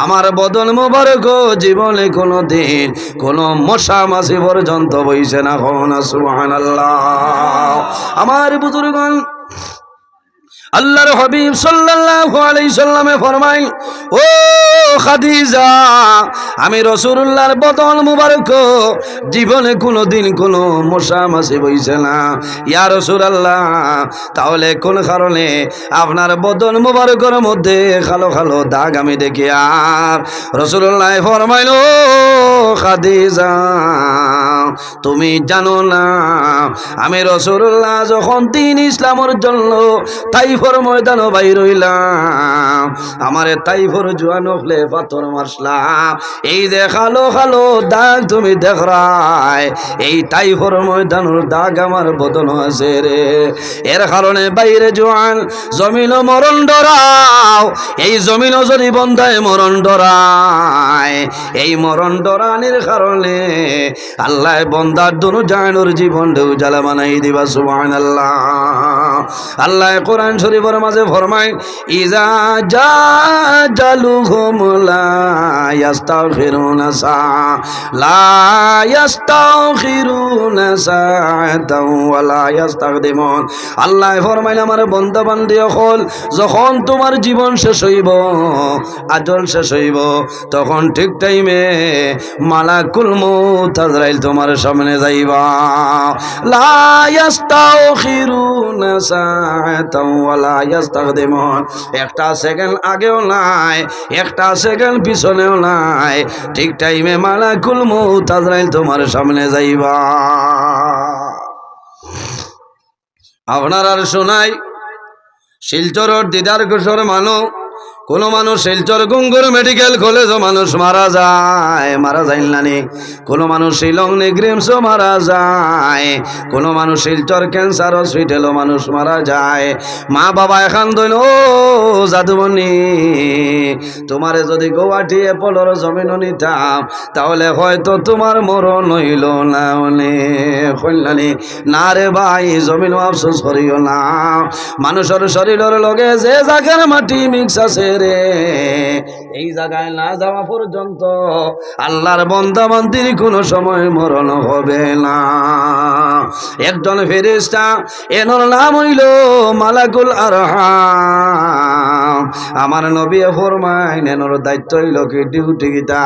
[SPEAKER 1] আমার বদন মোবারক জীবনে কোনো দিন কোনো মশা মাছি পর্যন্ত বইছে না কোনা সুবহানাল্লাহ আমার বুজুর্গগণ আল্লাহর হাবিব সাল্লাল্লাহু আলাইহি সাল্লামে ফরমাই ও খাদিজা আমি রাসূলুল্লাহর বদন মুবারক জীবনে কোনোদিন কোনো মশা মাছি বইছে না ইয়া রাসূলুল্লাহ তাহলে কোন কারণে আপনার বদন মুবারকের মধ্যে কালো কালো দাগ আমি দেখি আর রাসূলুল্লাহ ফরমাইল ও খাদিজা তুমি জানো না আমি রাসূলুল্লাহ যখন দ্বীন ইসলামের জন্য তাইফর ময়দান বাইর হইলাম আমারে তাইফর জোয়ান হলে পাথর মারলাম এই যে কালো কালো দাগ তুমি দেখরাই এই তাইফর ময়দানের দাগ আমার বদন আছে রে এর কারণে বাইরে জোয়ান জমিন মরণ ডরাও এই জমিন যদি বন্ধায় মরণ ডরায় এই মরণ ডরানির কারণে আল্লাহ বন্দার দুনু জানোর জীবন ঢেউ জ্বালা বানাই দিবা সুবহানাল্লাহ আল্লাহ কোরআন শরীফের মাঝে ফরমায় ইজা জালুহুম লা ইস্তাগফিরুনা সাআতাও ওয়া লা ইস্তাকদিমুন আল্লাহ ফরমায় আমার বান্দা বান্দি হল যখন তোমার জীবন শেষ হইব আজল শেষ হইব তখন ঠিক টাইমে মালাকুল মউত আজরাইল তোমার আমার সামনে যাইবা লা ইস্তাখিরুনা সাআতাও ওয়া লা ইস্তাকদিমুন একটা সেকেন্ড আগেও নাই একটা সেকেন্ড পিছনেও নাই ঠিক টাইমে মালাকুল মউত আজরাইল তোমার সামনে যাইবা আপনার আর শোনাই শিলচরের দিদার কিশোর মানুষ কোন মানুষ শিলচর গুঙ্গুর মেডিকেল কলেজও মানুষ মারা যায় নানি কোন মানুষ শিলং নিগ্রিমসও মারা যায় কোন মানুষ শিলচর ক্যান্সার হসপিটালও মানুষ মারা যায় মা বাবা এখান দইল ও জাদুমণি তোমারে যদি গৌহাটি এপলর জমিন নিতাম তাহলে হয়তো তোমার মরণ হইল না কল্যাণী না রে ভাই জমিন আফসোস করিও না মানুষের শরীরের লগে যে জায়গার মাটি মিক্স আছে রে এই জায়গায় না যাওয়া পর্যন্ত আল্লাহর বান্দা বান্দির কোনো সময় মরণ হবে না একজন ফেরেশতা এনর নাম হইল মালাকুল আরহাম আমার নবী ফরমাইন এনর দায়িত্ব হইল কি ডিউটি গীতা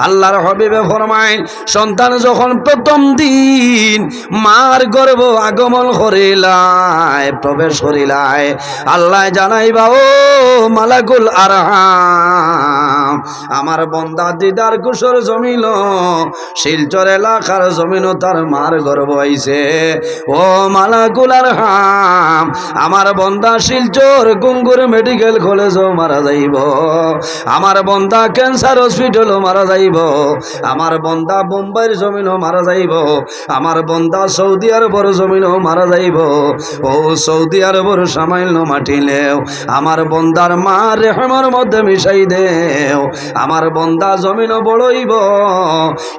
[SPEAKER 1] আল্লাহর হাবিবে ফরমাইন সন্তান যখন প্রথম দিন মার গর্ভ আগমন করিলায় প্রবেশ করিলায় আল্লাহ জানাইবা ও মালাকুল আরহাম আমার বন্দা দিদার কুশর জমিল শিলচর এলাকার জমিনও তার মার গর্ভ আইছে ও মালাকুল আরহাম আমার বন্দা শিলচর গুঙ্গুর মেডিকেল কলেজও মারা যাইব আমার বন্দা ক্যান্সার হসপিটালও মারা যাইব আমার বন্দা বোম্বাইয়ের জমিনও মারা যাইব আমার বন্দা সৌদি আরবের জমিনও মারা যাইব ও সৌদি আরবের সামান্য মাটিলেও আমার বন্দার মা রেহমার মধ্যে মিশাই দেও আমার বন্দা জমিনও বড়ইব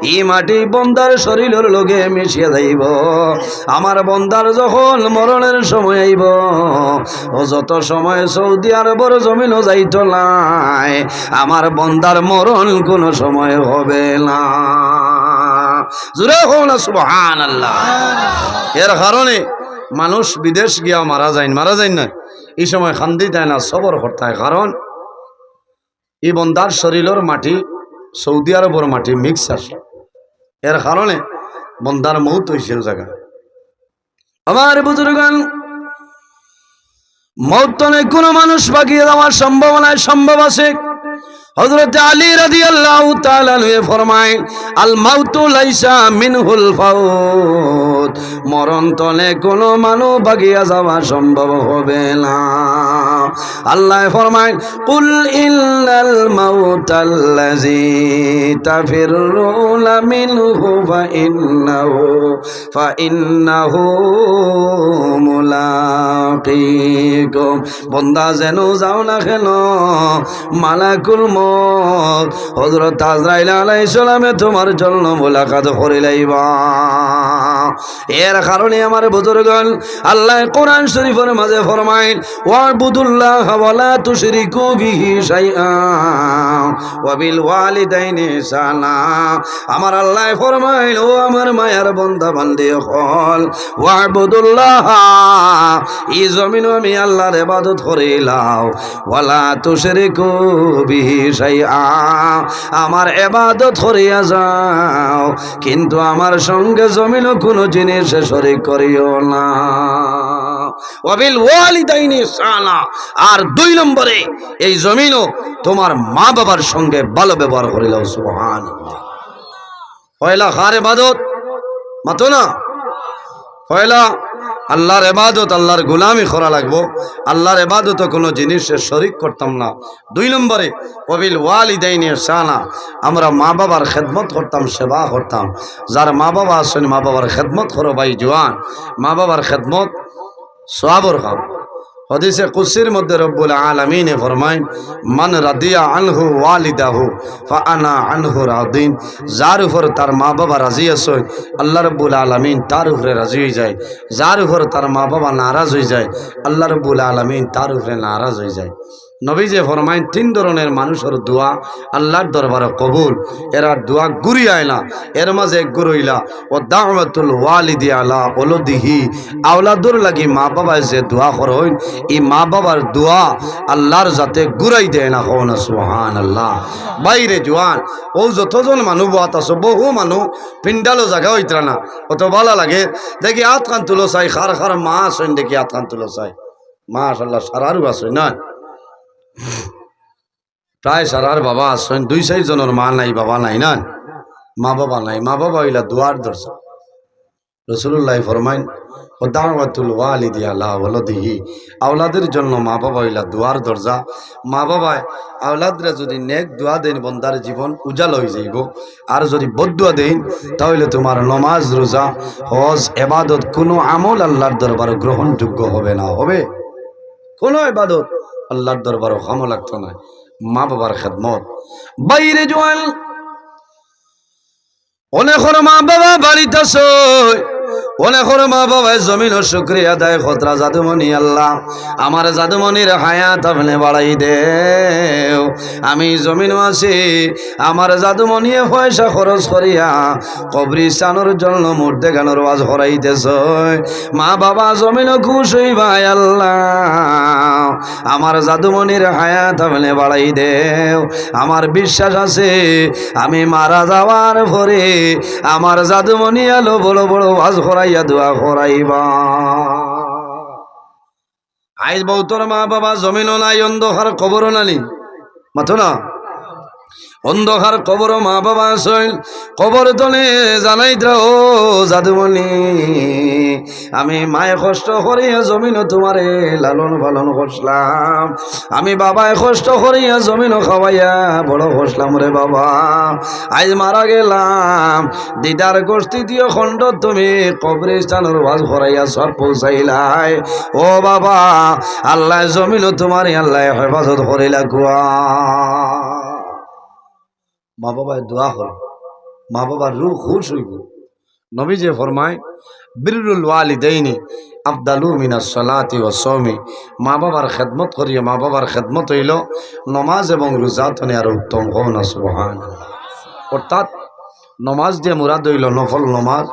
[SPEAKER 1] ই মাটি বন্দার শরীরের লগে মিশিয়া যাইব আমার বন্দার যখন মরণের সময় আইব ও যত সময় সৌদি আরবের জমিনও যাইত নাই আমার বন্দার মরণ কোনো সময় হবে না জোরে হোক না সুবহানাল্লাহ এর কারণে মানুষ বিদেশ গিয়া মারা যায় না এই সময় খান্দি দেয় না সবর করতে হয় কারণ এই বন্দার শরীরের মাটি সৌদি আরবের মাটি মিক্স আসে এর কারণে বন্দার মৌত হয়েছে জায়গা আমার বুজুর্গান মৌত নেই কোনো মানুষ বাকি যাওয়ার সম্ভব আছে হযরত আলী রাদিয়াল্লাহু তাআলা আনহু ফরমায় আল মাউতু লাইসা মিনহুল ফাউত মরণ তলে কোনো মানুষ বাগিয়া যাওয়া সম্ভব হবে না আল্লাহ ফরমায় কুল ইন্নাল মাউতাল্লাযী তাফিরুনা মিনহু ফা ইন্নাহু মুলাকিকুম বান্দা যেন যাও না কেন মালাকুল হযরত আজরাইল আলাইহিস সালামে তোমার জন্য মুলাকাত করিলাইবা এর কারণে আমার বুজুর্গণ আল্লাহ কোরআন শরীফের মাঝে ফরমায় ওয়াবুদুল্লাহ ওয়া লা তুশরিকু বিহি শাইআ ওয়া বিল ওয়ালিদাইনি ইহসানা আমার আল্লাহ ফরমায় ও আমার মায়ার বান্দা বান্দি হল ওয়াবুদুল্লাহ এই জমিন আমি আল্লাহর ইবাদত করিলাম ওয়া লা তুশরিকু বিহি শাইআ আমার ইবাদত করিয়া যাও কিন্তু আমার সঙ্গে জমিন কোনো জিনিস শরীক করিও না ওয়াবিল ওয়ালিদাইনি ইহসানা আর 2 নম্বরে এই জমিনও তোমার মা বাবার সঙ্গে ভালো ব্যবহার করিলাও সুবহানাল্লাহ পয়লা কার ইবাদত মাতো না পয়লা আল্লাহর ইবাদত আল্লাহর গোলামি করা লাগবো আল্লাহর ইবাদত কোনো জিনিসের শরীক করতাম না 2 নম্বরে ওয়াবিল ওয়ালিদাইনি ইহসানা আমরা মা বাবার খেদমত করতাম সেবা করতাম যার মা বাবা আছেন মা বাবার খেদমত করো ভাই জওয়ান মা বাবার খেদমত সওয়াবের কাম হাদিসে কুদসির মধ্যে রব্বুল আলামিন ফরমায় মান রাদিয়া আনহু ওয়ালিদাহু ফাআনা আনহু রাদিন যার উপর তার মা বাবা রাজি আছে আল্লাহ রব্বুল আলামিন তার উপরে রাজি হয়ে যায় যার উপর তার মা বাবা নারাজ হয়ে যায় আল্লাহ রব্বুল আলামিন তার উপরে নারাজ হয়ে যায় নবী যে ফরমাইন তিন ধরনের মানুষের দোয়া আল্লাহর দরবারে কবুল, এরা দোয়া গুরিয়ায় না। এর মাঝে এক গুরইলা ও দাওয়াতুল ওয়ালিদি আলা ওলদিহি, আওলাদুর লাগি মা বাবায় যে দোয়া করইন, এই মা বাবার দোয়া আল্লাহর যাতে গুরাই দেয় না। হন সুবহানাল্লাহ। বাইরে জোয়ান ও যতজন মানুষ বাত আছে, বহু মানুষ পিন্ডালো জায়গা হইতরা না, অত ভালো লাগে দেখি হাত খান তুলো চাই, খার খার মা আসেন দেখি হাত খান তুলো চাই, মাশাআল্লাহ সারারও আছে না, প্রায় সারার বাবা আসেন, 2-4 জনের মা নাই বাবা নাই না, মা বাবা নাই। মা বাবা হইলা দুয়ার দরজা। রাসূলুল্লাহ ফরমাইন ও দাওয়াতুল ওয়ালিদি আলা ওয়ালাদিহি, আওলাদের জন্য মা বাবা হইলা দুয়ার দরজা। মা বাবায় আওলাদরা যদি নেক দোয়া দেন, বন্দার জীবন উজাল হয়ে যাইব। আর যদি বদদুয়া দেন, তাহলে তোমার নমাজ, রোজা, হজ, ইবাদত কোনো আমল আল্লাহর দরবারে গ্রহণযোগ্য হবে না। হবে কোনো ইবাদত আল্লাহর দরবারে ক্ষমা লাগতো না। মা বাবার খেদমত। বাইরে জোয়ান অনেকের মা বাবা বাড়িতে আছে, অনেকের মা বাবায় জমিনের শুকরিয়া আদায় খতরা জাদুমণি, আল্লাহ আমার জাদুমণির হায়াত আপনি বাড়াই দেও। আমি জমিন আছি, আমার জাদুমণি পয়সা খরচ করিয়া কবরিস্তানের জন্য মূর্তি গানোর ওয়াজ করাইতেছ। মা বাবা জমিন খুশ হইবাই, আল্লাহ আমার জাদুমণির হায়াত আপনি বাড়াই দেও। আমার বিশ্বাস আছে আমি মারা যাওয়ার পরে আমার জাদুমণি আলো বড় বড় ওয়াজ করাইয়া দোয়া করাইবা। আইজ বউতর মা বাবা জমিনও নাই, অন্ধকার কবরও নানি মাথো না, অন্ধকার কবর মা বাবা আসল, কবর তলে জানাইত্রা ও জাদুমণি আমি মায়ে কষ্ট করিয়া জমিনও তোমারে লালন পালন করলাম, আমি বাবায় কষ্ট করিয়া জমিনও খাওয়াইয়া বড় করলাম রে বাবা। আজ মারা গেলাম, দিদার গোষ্ঠী দিয়ে খণ্ড তুমি কবরস্থানের ওয়াজ করাইয়া সব পৌঁছাইলাই। ও বাবা আল্লাহ জমিনও তোমার আল্লাহ হেফাজত করিলা কুয়া। মা বাবায় দোয়া হল, মা বাবার রূহ খুশ হইব। নবী যে ফরমায় বিররুল ওয়ালিদাইনি আফদালু মিনাস সালাতি ওয়াস সাওমি, মা বাবার খেদমত করিয়া, মা বাবার খেদমত হইল নমাজ এবং রোজা তনে আর উত্তম। হও না সুবহানাল্লাহ। অর্থাৎ নমাজ দিয়ে মুরাদ হইল নফল নমাজ,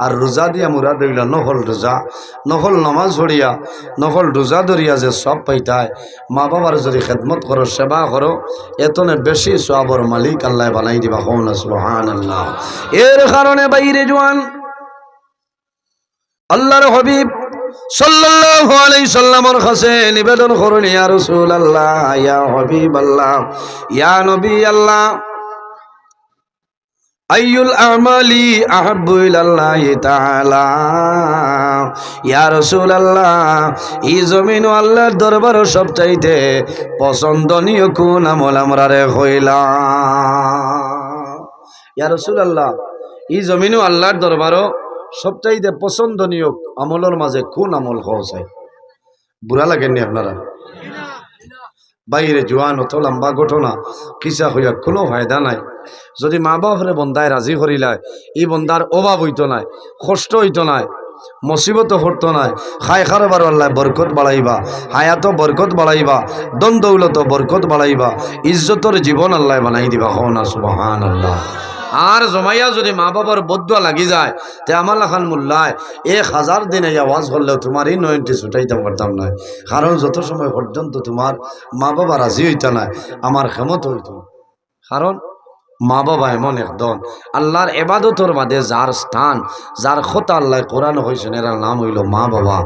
[SPEAKER 1] আর রোজা দিয়া মুরাদ হইল নফল রোজা। নফল নমাজ ধরিয়া নফল রোজা ধরিয়া যে সব পাইতায়, মা বাবার যদি খেদমত করো, সেবা করো, এতনে বেশি সওয়াবের মালিক আল্লাহ বানাই দিবা। হও না সুবহানাল্লাহ। এর কারণে বাইরে জওয়ান আল্লাহর হাবিব সাল্লাল্লাহু আলাইহি সাল্লামের কাছে নিবেদন করুন, ইয়া রাসূলুল্লাহ, ইয়া হাবিবাল্লাহ, ইয়া নবী আল্লাহ, আইয়ুল আমালি আহাব্বু ইলাল্লাহি তাআলা, ইয়া রাসূলুল্লাহ এই জমিন ও আল্লাহর দরবার সবচাইতে পছন্দনীয় কোন আমল আমরারে কইলা। ইয়া রাসূলুল্লাহ এই জমিন ও আল্লাহর দরবার সবচাইতে পছন্দনীয় আমলের মাঝে কোন আমল হওয়া চাই? বুড়া লাগেননি আপনারা? বাইরে জোয়ান অত লম্বা ঘটনা কিসা হইয়া কোনো ফায়দা নাই। যদি মা বাপরে বন্দায় রাজি করিলায়, এই বন্দার অভাব হইতো নাই, কষ্ট হইতো নাই, মুসিবত হতো নাই। খাই খারবার আল্লাহ বরকত বাড়াইবা, হায়াত বরকত বাড়াইবা, দন দৌলত বরকত বাড়াইবা, ইজ্জতর জীবন আল্লাহ বানাই দিবা। হও না সুবহানাল্লাহ। আর জমাইয়া যদি মা বাবার বদুয়া লাগি যায়, তে আমার লাখান মোল্লায় 1000 দিনে আওয়াজ করলেও তোমার এই 90 ছুটাইতে পারতাম না। কারণ যত সময় পর্যন্ত তোমার মা বাবা রাজি হইতা না, আমার ক্ষমতা হইত। কারণ মা বাবা এমন একদম আল্লাহর এবাদতর বাদে যার স্থান, যার খোতা আল্লাহ কোরআন হয়েছেন, এর নাম হইল মা বাবা।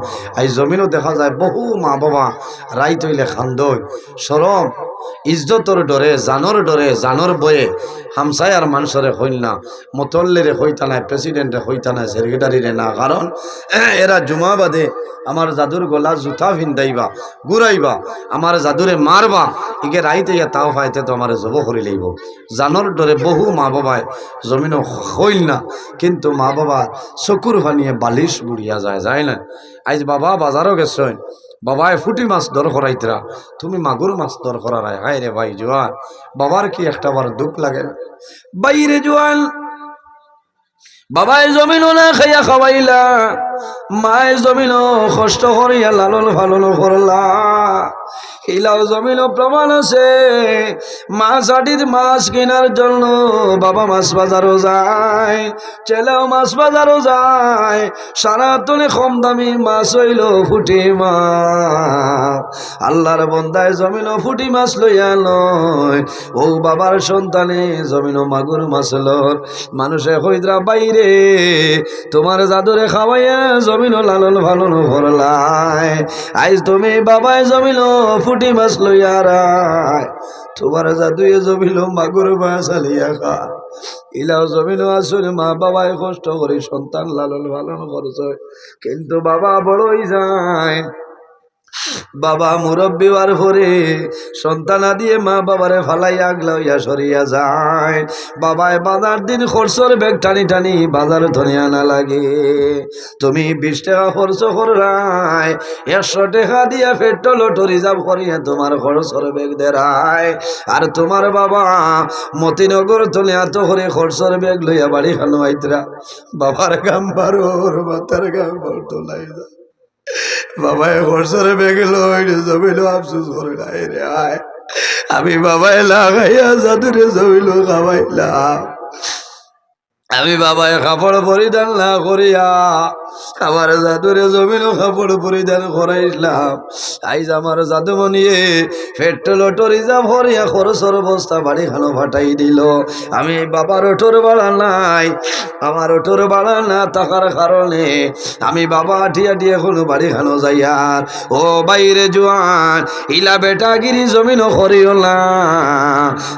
[SPEAKER 1] এই জমিনও দেখা যায় বহু মা বাবা রাইত হইলে খান্দই, সরম ইজ্জতর ডরে, জানর ডরে, জানর বয়ে হামসায়ার মানুষরে হইল না, মতল্লিরে হইতা নাই, প্রেসিডেন্টে হইতা নাই, সেক্রেটারিরে না। কারণ এরা জুমা বাদে আমার জাদুর গলা জুতা ভিন্দাইবা, ঘুরাইবা, আমার জাদুরে মারবা, ইকে রাইতে ইয়া তাও পাইতে তো আমার জব করি লইব। জানর ডরে বহু মা বাবায় জমিনও হইল না, কিন্তু মা বাবা চকুর ফানিয়ে বালিশ বুড়িয়া যায়, যায় না। আজ বাবা বাজারও গেছেন, বাবায় ফুটি মাছ দর করাইতরা, তুমি মাগুর মাছ দর করার। হায় রে ভাই জোয়ান, বাবার কি একটা বার দুঃখ লাগে না? বাইরে জোয়ান বাবায় জমিনও না খাইয়া খাওয়াইলা, মায়ের জমিনও কষ্ট করিয়া লালন পালন করলা, ইলাও জমিনও প্রমাণ আছে। মাছ আটির মাছ কেনার জন্য বাবা মাছ বাজারও যায়, ছেলেও মাছ বাজারও যায়। সারা তনে কম দামি মাছ হইল ফুটি মাছ। আল্লাহর বন্দায় জমিনও ফুটি মাছ লইয়া লয়, ও বাবার সন্তানে জমিনও মাগুর মাছ লর। মানুষে হইদ্রা বাইরে তোমার জাদুরে খাওয়াইয়া জমিনও লালন ভালন ভরলায়। আজ তুমি বাবায় জমিনও ফুটি মাছ লইয়া রায়, তোমার জাদুয়ে জমিল মাগুর মাছ আলিয়া খা। ইলাও জমিনও আসলে মা বাবায় কষ্ট করে সন্তান লালন পালন করছে, কিন্তু বাবা বড়ই যায়। বাবা মুরব্বী হওয়ার পরে সন্তানা দিয়ে মা বাবারে ফালাই আগলা হইয়া সরিয়া যায়। বাবায় বাজার দিন খরচর ব্যাগ টানি টানি বাজার ধরে আনা লাগে। তুমি 20 টাকা খরচ করাই, 100 টাকা দিয়া পেট্রোল অটো রিজার্ভ করিয়া তোমার খরচর ব্যাগ দেরায়। আর তোমার বাবা মতিনগর তলে এত করে খরচর ব্যাগ লইয়া বাড়ি খানো আইতরা। বাবার গাম বারোর মাথার গাম বলতো নাই যা। বাবায় খরচরে বেগে লইল জমিল আফসোস করে নাই রে আয়। আমি বাবায় লাগাইয়া জাদুরে জমিল খাওয়াইলাম, আমি বাবায় কাপড় পরিধান না করিয়া আমার জাদুরে জমিনও কাপড় পরিধান করাইলাম। আইজ আমার জাদুমণিয়ে পেট্রোল অটো রিজার্ভ করিয়া খরচর বস্তা বাড়ি খানো ফাটাই দিল। আমি বাবার অটোর ভাড়া নাই, আমার অটোর ভাড়া না থাকার কারণে আমি বাবা আটিয়া দিয়ে কোনো বাড়ি খানো যাইয়ার। ও বাইরে জোয়ান ইলা বেটাগিরি জমিনও করিও না।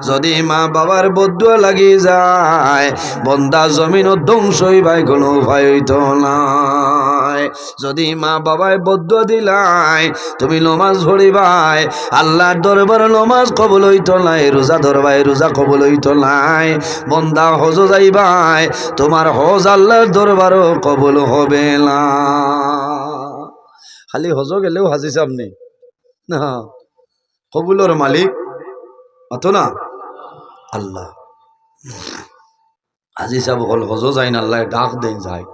[SPEAKER 1] যদি মা বাবার বদুয়া লাগি যায় বন্দা জমিনও ধ্বংস হইবাই কোনো উপায় হইত নাই। যদি মা বাবায় বদুয়া দিলাই তুমি নমাজ পড়িবাই, আল্লাহর দরবার নমাজ কবুল হইত নাই। রোজা ধরবাই, রোজা কবুল হইত নাই। বন্দা হজ যাইবাই, তোমার হজ আল্লাহর দরবারও কবুল হবে না। খালি হজ গেলেও হাজি সামনে না, কবুলর মালিক অত না আল্লাহ। হাজি সাহেব হল হজ যায় না, আল্লাহ ডাক দেন যায়।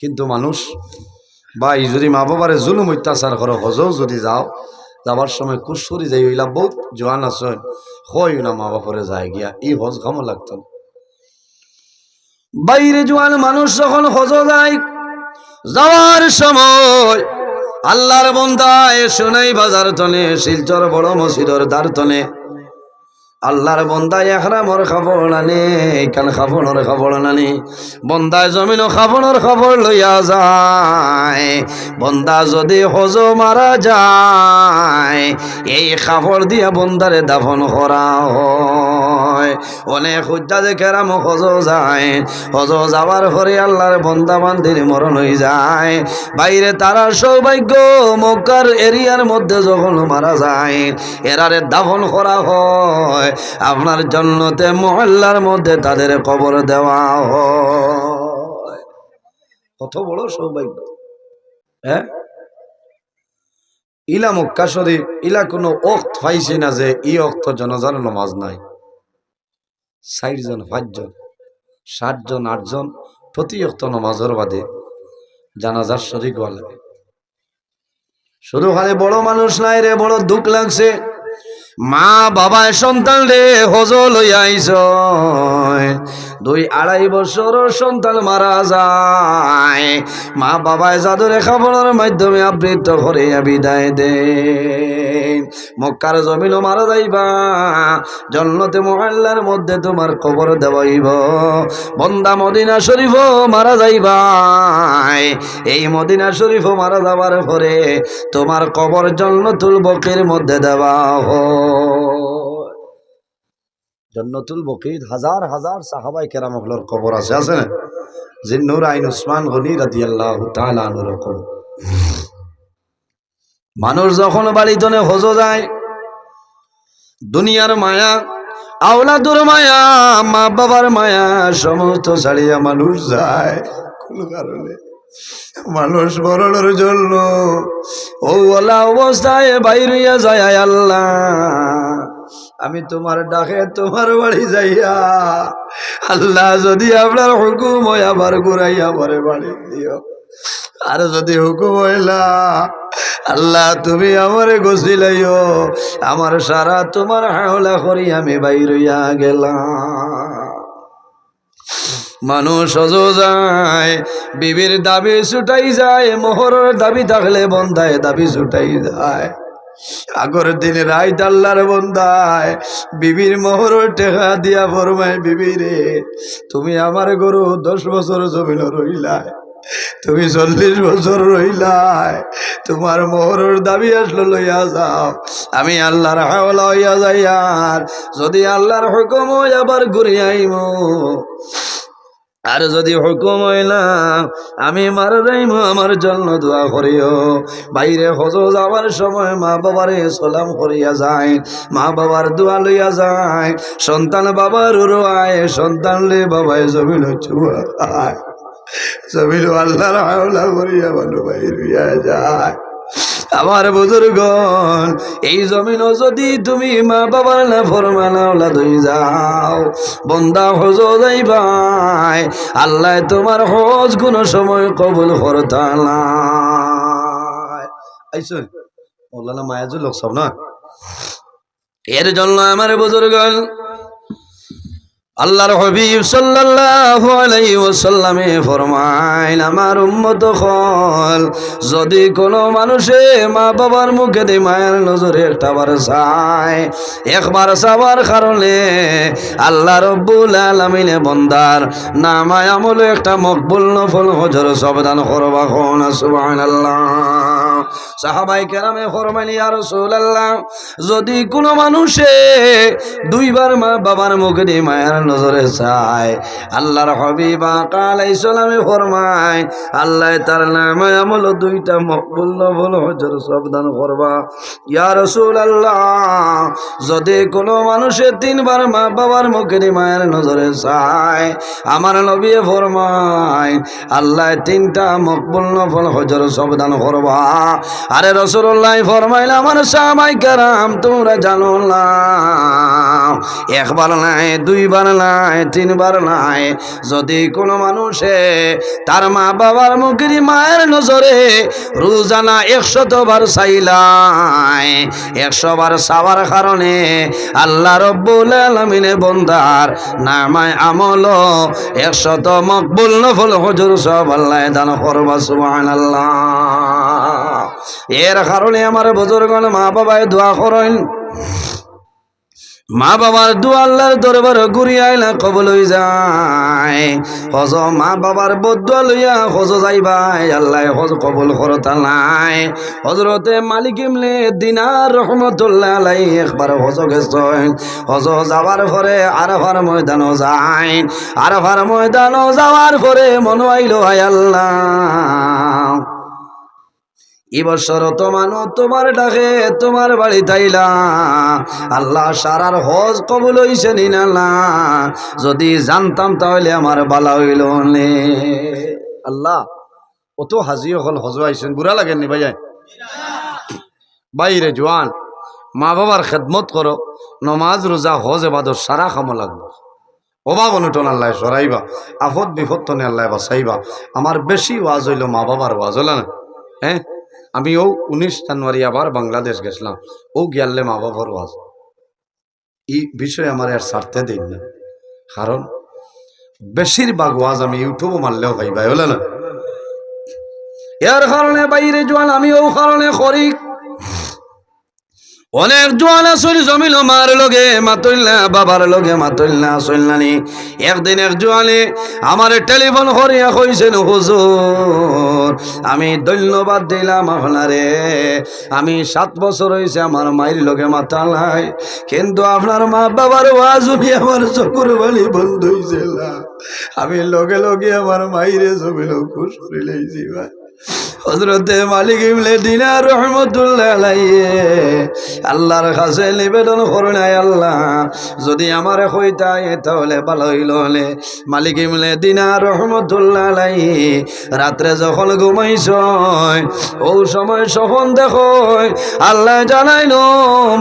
[SPEAKER 1] কিন্তু মানুষ বা যদি মা বাবারে জুলুম অত্যাচার করো, হজও যদি যাও, যাবার সময় কুশরি যাই ওইলা বহুত জোয়ান আসেন হয় না মা বাপরে যায় গিয়া, এই হজ খামো লাগতো। বাইরে জোয়ান মানুষ যখন হজ যায়, যাওয়ার সময় আল্লাহর বন্দায় সোনাই বাজার তনে শিলচর বড় মসজিদের দ্বার তনে আল্লাহর বন্দায় এহরামর খবর নানি, কান খাবনের খবর নানি। বন্দায় জমিন খাবনের খবর লইয়া যায়। বন্দা যদি হজ মারা যায়, এই খবর দিয়া বন্দারে দাফন করা হয়। অনেক হুজ্জাজে কেরাম হজ যায়, হজ যাওয়ার পরে আল্লাহর বন্দা বান্দির মরণ হয়ে যায়। বাইরে তারা সৌভাগ্য মক্কার এরিয়ার মধ্যে যখন মারা যায়, এরারে দাফন করা হয়। আপনার জন্নতে মহল্লার মধ্যে তাদের কবর দেওয়া হয়। কত বড় সৌভাগ্য! হ্যাঁ, ইলা মক্কা শরীফ ইলা কোনো ওক্ত পাইছি না যে ই ওক্ত জনজার নামাজ নাই। 60 জন 5 জন 60 জন 8 জন প্রতি ওক্ত নামাজের বাদে জানাজার শরীক হওয়া লাগে। শুধু খালি বড় মানুষ নাই রে, বড় দুঃখ লাগছে। মা বাবায় সন্তান রে হজ লইয়া আইস, 2-2.5 বছর সন্তান মারা যায়। মা বাবায় জাদুরে খাবনের মাধ্যমে আবৃত করে বিদায় দে। মক্কার জমিনও মারা যাইবা, জন্নতে মহল্লার মধ্যে তোমার কবর দেওয়াইব। বন্দা মদিনা শরীফও মারা যাইবা, এই মদিনা শরীফও মারা যাবার পরে তোমার কবর জান্নাতুল বকির মধ্যে দেওয়া হয়। জান্নাতুল বকির হাজার হাজার সাহাবায়ে কেরামের কবর আছে, আছে না? জিন্নুর আইন উসমান গনি রাদিয়াল্লাহু তাআলা আনহুর কবর। মানুষ যখন বাড়িতে হজ যায়, দুনিয়ার মায়া, আওলাদুর মায়া, মা বাবার মায়া সমস্ত ছাড়িয়া মানুষ যায় কোন কারণে? মানুষ মরণের জন্য ও ওলা অবস্থায় বাইরিয়া যায়। আল্লাহ, আমি তোমার ডাকে তোমার বাড়ি যাইয়া, আল্লাহ যদি আপনার হুকুম হয় আবার ঘুরাইয়া পরে বাড়ি দিও। আর যদি হুকুম হইলা আল্লাহ তুমি আমারে গছিলাইও, আমার সারা তোমার হাওলা করি আমি বাইর হইয়া গেলাম। মানুষ অজো যায়, বিবির দাবি ছুটাই যায়, মোহরের দাবি থাকলে বন্ধায় দাবি ছুটাই যায়। আগর দিনে রাইত আল্লাহর বন্দায় বিবির মোহরের টেকা দিয়া ফরমায়, বিবি রে তুমি আমার গরু 10 বছর জমিন রইলায়, তুমি 40 বছর রইলাই, তোমার মোহরের দাবি আসলো লইয়া যাও, আমি আল্লাহর হাওলা হইয়া যাই। আর যদি আল্লাহর হুকুম হই আবার ঘুরিয়া আইব, আর যদি হুকুম হইলা আমি মারা যাইব, আমার জন্য দোয়া করিও। বাইরে হজ যাওয়ার সময় মা বাবারে সালাম করিয়া যায়, মা বাবার দোয়া লইয়া যায়। সন্তান বাবার উড়ায়, সন্তান লে বাবায় জমিন চুয়ায়, জমিন আল্লাহর হাওলা করিয়া মানু বাইর হইয়া যায়। আমার বুজুর্গণ, এই জমিনও যদি তুমি মা বাবার না ফরমানা ওলা দই যাও, বন্দা হজ যাইবাই, আল্লাহ তোমার হজ কোন সময় কবুল করতালা। আইসুন ওলা মায়াজুল লোক সব না, এর জন্য আমার বুজুর্গণ আল্লাহর হাবিব সাল্লাল্লাহু আলাইহি ওয়াসাল্লামে ফরমাইন, আমার উম্মত হল যদি কোনো মানুষে মা বাবার মুখে দিয়ে মায়ের নজরে একটাবার চায়, একবার চাওয়ার কারণে আল্লাহ রব্বুল আলামিনে বন্দার নামায় আমলে একটা মকবুল নফল হজর সাবধান করবা। কোন সুবহানাল্লাহ। সাহাবায়ে কেরামে ফরমাইন, ইয়া রাসূলুল্লাহ যদি কোনো মানুষে দুইবার মা বাবার মুখে দিয়ে মায়ের নজরে চায়, আল্লাহর হাবিব আলাইহিস সালামে ফরমায় আল্লাহ তার নামে আমল দুইটা মকবুল নফল হজর সাবধান করবা। ইয়া রাসূলুল্লাহ যদি কোনো মানুষে 3 বার মা বাবার মুখে দিয়ে মায়ের নজরে চায়, আমার নবী ফরমায় আল্লাহ 3টা মকবুল নফল হজর সাবধান করবা। আরে রাসূলুল্লাহ ফরমাইল, আমার সাহাবায়ে কেরাম তোমরা জানো না, একবার নাই, 2 বার নাই, 3 বার নাই, যদি কোনো মানুষে তার মা বাবার মুখের মায়ের নজরে রোজানা 100 বার চাইলাই, 100 বার চাওয়ার কারণে আল্লাহ রব্বুল আলামিনে বন্দার নামায় আমল 100 মকবুল নফল হুজুর সব আল্লাহ দান করবা। সুবহানাল্লাহ। এর কারণে আমার বুজুর্গণ মা বাবায় দোয়া করেন, মা বাবার দোয়া আল্লাহর দরবারে ঘুরিয়া আইলা কবুল হয়ে যায়। হজ মা বাবার বদুয়া লইয়া হজ যাইবাই, আল্লাহ হজ কবুল করতা নাই। হযরতে মালিক ইবনে দিনার রহমাতুল্লাহ আলাইহি একবার হজ গেছেন, হজ যাওয়ার পরে আরাফার ময়দানও যায়, আরাফার ময়দানও যাওয়ার পরে মনে হইল হায় আল্লাহ এবছর তো মানুষ তোমার ডাকে তোমার বাড়ি তাইলা, আল্লাহ সারার হজ কবুল হইছে নি না, যদি জানতাম তাহলে আমার বালা হইল নে। আল্লাহ অত হাজি হল হজ আইছেন, বুড়া লাগেননি ভাইয়া? বাইরে জোয়ান মা বাবার খেদমত করো, নমাজ রোজা হজ এবাদত সারা কামো লাগবো। অভাব অনুটন আল্লাহ সরাইবা, আফত বিপদ তনে আল্লাহ বাসাইবা। আমার বেশি ওয়াজ হইল মা বাবার ওয়াজ হল না। হ্যাঁ, আমি 19 জানুয়ারি আবার বাংলাদেশ গেছিলাম, গিয়ালে মা বাবার ওয়াজ। এই বিষয়ে আমার আর ছাড়তে দিন না, কারণ বেশিরভাগ ওয়াজ আমি ইউটিউবে মারলেও ভাই হলে না। এর কারণে বাইরে জোয়ান আমি কারণে করি। অনেক জোয়ান আসল জমিল মার লগে মাতইল না, বাবার লগে মাতইল না আসল নানি। একদিন এক জোয়ানে আমার টেলিফোন করিয়া কইছেন, হুজুর আমি ধন্যবাদ দিলাম আপনারে, আমি 7 বছর হয়েছে আমার মায়ের লগে মাথা নাই, কিন্তু আপনার মা বাবার ওয়াজ শুনি আমার চকুর বালি বন্ধ হয়েছে, আমি লগে লগে আমার মাইরে জমিল খুশ করে লাইছি। ভাই হযরতে মালিক ইবনে দিনার রহমাতুল্লাহ আলাইহি আল্লাহর কাছে নিবেদন করেন, আল্লাহ যদি আমারে কইতাই তাহলে ভালো হইল। মালিক ইবনে দিনার রহমাতুল্লাহ আলাইহি রাত্রে যখন ঘুমাইছ ও সময় স্বপ্ন দেখো, আল্লাহ জানাইলো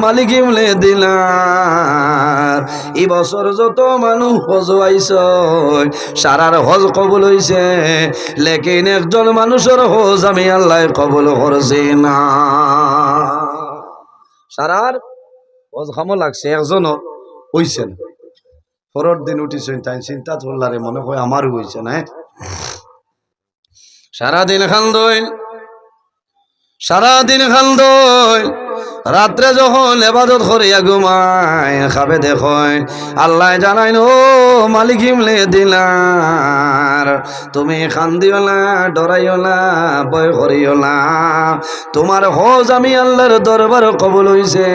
[SPEAKER 1] মালিক ইবনে দিনার এই বছর যত মানুষ হজ আইছ সারার হজ কবুল হইছে, লেকিন একজন মানুষের হজ আমি আল্লাহ কবুল করছি না। সারার হজ খামো লাগছে, একজনও হইছে না। পরের দিন উঠিছেন, তাই চিন্তা করলারে মনে হয় আমারও হইছে না। সারাদিন খান্দইল, সারাদিন খান্দইল, রাত্রে যখন এবাদত করিয়া ঘুমায় খাবে দেখেন আল্লাহ জানাই ও মালিক ইমলে দিলার, তুমি খান্দিও না, ডরাইও না, ভয় করিও না, তোমার হজ আমি আল্লাহর দরবার কবুল হইছে।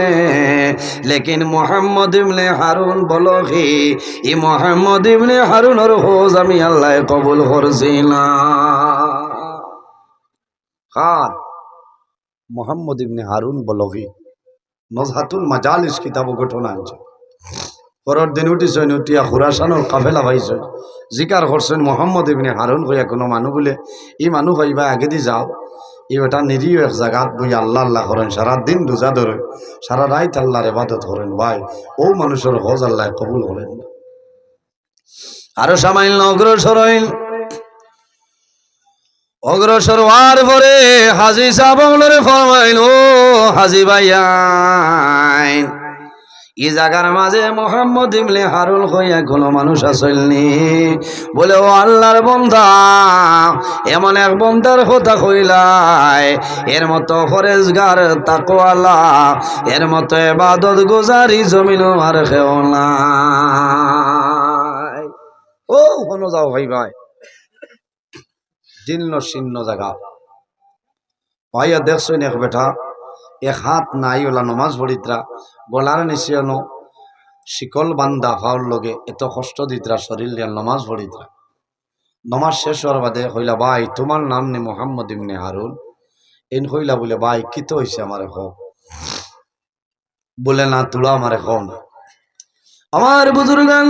[SPEAKER 1] লেকিন মোহাম্মদ ইবনে হারুন বলো কি, ই মোহাম্মদ ইবনে হারুনের হজ আমি আল্লাহ কবুল করছি না। কার? মোহাম্মদ ইবনে হারুন বলগি নজহাতুল মাজালিস কিতাব ঘটনা আছে। পরের দিন উঠিছেন, উঠিয়া খুরাসানোর কাফেলা পাইছেন, জিকার করছেন মোহাম্মদ ইবনে হারুন হইয়া কোনো মানুষ বলে ই মানুষ হইবা আগে দি যাও, ই ওটা নিরীহ এক জায়গাত বই আল্লাহ আল্লাহ করেন, সারাদিন রোজা ধরেন, সারা রাত আল্লাহর ইবাদত করেন, ভাই ও মানুষের হজ আল্লাহ কবুল করেন। আরো সামান্য অগ্রসর হইল, অগ্রসর হওয়ার পরে হাজি সাহেব ফরমাইল, ও হাজি ভাইয়া ই জায়গার মাঝে মোহাম্মদ ইবনে হারুন হইয়া কোনো মানুষ আসলনি। বলে ও আল্লাহর বান্দা, এমন এক বান্দার কথা কইলাই, এর মতো ফরেজগার তাকওয়ালা, এর মতো ইবাদত গুজারি জমিন আর কেউ নাই। ও হনো যাও ভাই ভাই, জীর্ণ শীর্ণ জায়গা ভাইয়া দেখছেন এক বেটা এক হাত নাই ওলা নমাজ পড়িত্রা, গলার নিচিয়ানো শিকল বান্দা ফাউল লগে এত কষ্ট দিতরা শরীর দিয়া নমাজ পড়িত্রা। নমাজ শেষ হওয়ার বাদে কইলা ভাই তোমার নাম নি মোহাম্মদ ইবনে হারুন? এন কইলা বলে ভাই কি তো হইছে আমারে কও। বলে না তোরা আমারে কও না। আমার বুজুর্গান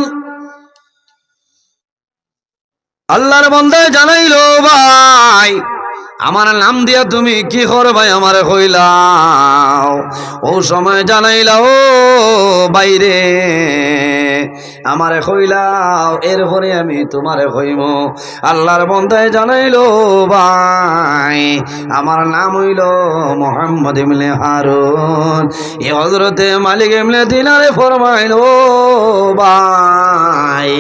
[SPEAKER 1] আল্লাহর বান্দায় জানাইলো ভাই আমার নাম দিয়া তুমি কি করবাই আমারে কইলাও। ও সময় জানাইলাও বাইরে আমারে কইলাও, এরপরে আমি তোমারে কইম। আল্লাহর বান্দায় জানাইলো ভাই আমার নাম হইল মোহাম্মদ ইবনে হারুন। এ হযরতে মালিক ইবনে দিনারে ফরমাইলো ভাই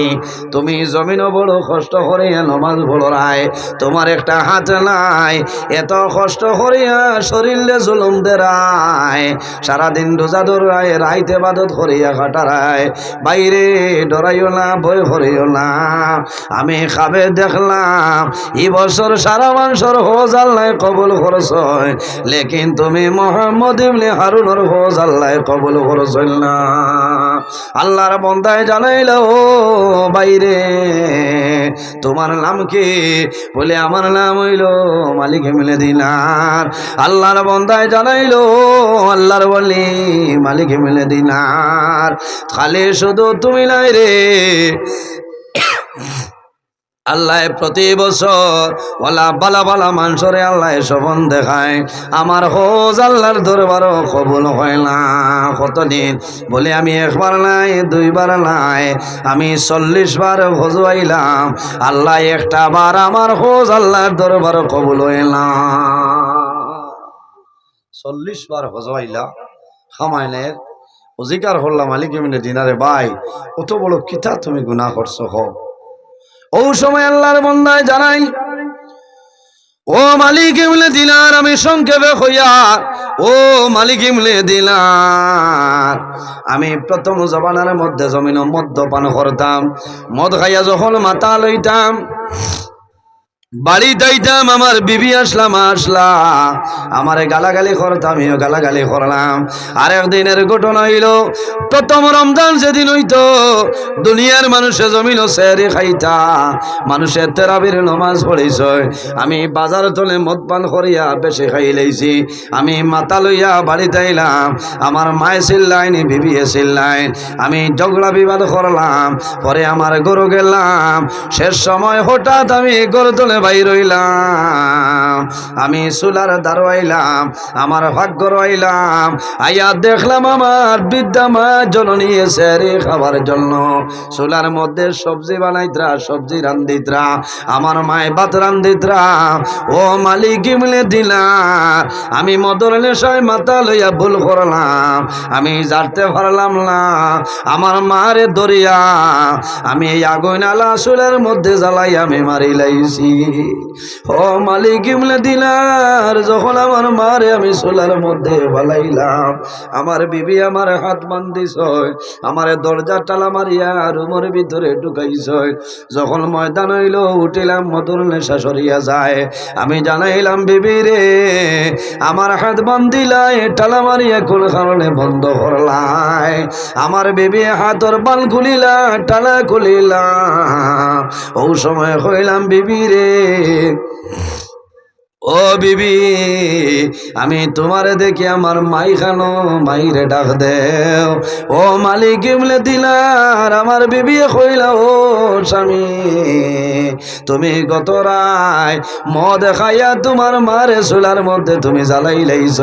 [SPEAKER 1] তুমি জমিনও বড় কষ্ট করিয়া নমাজ পড়াই, তোমার একটা হাত নাই, এত কষ্ট করিয়া শরীরে জুলুম দেরায়, সারাদিন রোজা ধরায়, রাইতে ইবাদত করিয়া কাটারায়, বাইরে ডরাইও না, ভয় করিও না। আমি খাবে দেখলাম এই বছর সারা মানুষের হজ আল্লাহ কবুল করছ, লেকিন তুমি মোহাম্মদ ইবনে হারুনের হজ আল্লাহ কবুল করছ না। আল্লাহর বান্দায় জানাইলো বাইরে তোমার নাম কি? বলে আমার নাম হইল মালিক ইবনে দিনার। আল্লাহর বান্দায় জানাইলো আল্লাহর বলি মালিক ইবনে দিনার। খালি শুধু তুমি নাই রে, আল্লাহ প্রতি বছর ওলা বালা বালা মানুষরে আল্লাহ সবন দেখায়, আমার হজ আল্লাহর দরবারও কবুল হয় না। কতদিন? বলে আমি একবার নাই, দুইবার নাই, আমি 40 বার হজ আইলাম, আল্লাহ একটা বার আমার হজ আল্লাহর দরবারও কবুল হয় না। 40 বার হজ আইলা খামাইনের অধিকার হল্লা মালিক ইবনে দিনারে ভাই কত বড় কিতা তুমি গুনাহ করছো। হোক ও সময় আল্লাহর বান্দায় জানাই, ও মালিক ইবনে দিনার, আমি সংক্ষেপে কইয়া ও মালিক ইবনে দিনার, আমি প্রথম জবানের মধ্যে জমিন মদ্যপান করতাম, মদ খাইয়া যখন মাথা লইতাম, বাড়ি যাইতাম, আমার বিবি আসলাম আমারে গালাগালি করতাম, আমিও গালাগালি করলাম। আর একদিনের ঘটনা হইল, প্রথম রমজান যেদিন হইতো দুনিয়ার মানুষে জমিন সেহরি খাইতা, মানুষের তেরাবির নমাজ পড়িছ, আমি বাজার তলে মদ পান করিয়া বেশি খাই লাইছি, আমি মাথা লইয়া বাড়িতে আইলাম, আমার মায়ে চিল্লাইনি, বিবিয়ে চিল্লাইন, আমি ঝগড়া বিবাদ করলাম, পরে আমার গরু গেলাম, শেষ সময় হঠাৎ আমি গরু তলে বাইর হইলাম, আমি চুলার দাঁড়াইলাম, আমার ভাগ্য রইলাম, আইয়া দেখলাম আমার বৃদ্ধা মা জননী এসে রে খাবার জন্য চুলার মধ্যে সবজি বানাইতরা, সবজি রান্ধিতরা, আমার মায় ভাত রান্ধিতরা। ও মালিক মিলে দিলা, আমি মদর নেশায় মাথা লইয়া ভুল করলাম, আমি জানতে পারলাম না আমার মারে দরিয়া আমি এই আগুন আলা চুলার মধ্যে জ্বালাই আমি মারি লাইছি। ও মালিক ইমলে দিলার, যখন আমার মারে আমি চুলার মধ্যে বালাইলাম, আমার বিবি আমার হাত বান্ধিছ, আমার দরজা টালা মারিয়া রুমের ভিতরে ঢুকাইছ। যখন ময়দান হইল উঠিলাম, মধুর নেশা সরিয়া যায়, আমি জানাইলাম বিবি রে আমার হাত বান্ধিলাই টালা মারিয়া কোন কারণে বন্ধ করলাই। আমার বিবি হাতর বাল খুলিলা, টালা খুলিলা। ও সময় কইলাম বিবি রে, ও বিবি আমি তোমারে দেখি আমার মাই খানো, মাইরে ডাক দেও। ও মালিক ইমলে দিলার, আমার বিবি কইলা ও স্বামী তুমি গত রায় মদ খাইয়া তোমার মারে চুলার মধ্যে তুমি জ্বালাই লাইছ।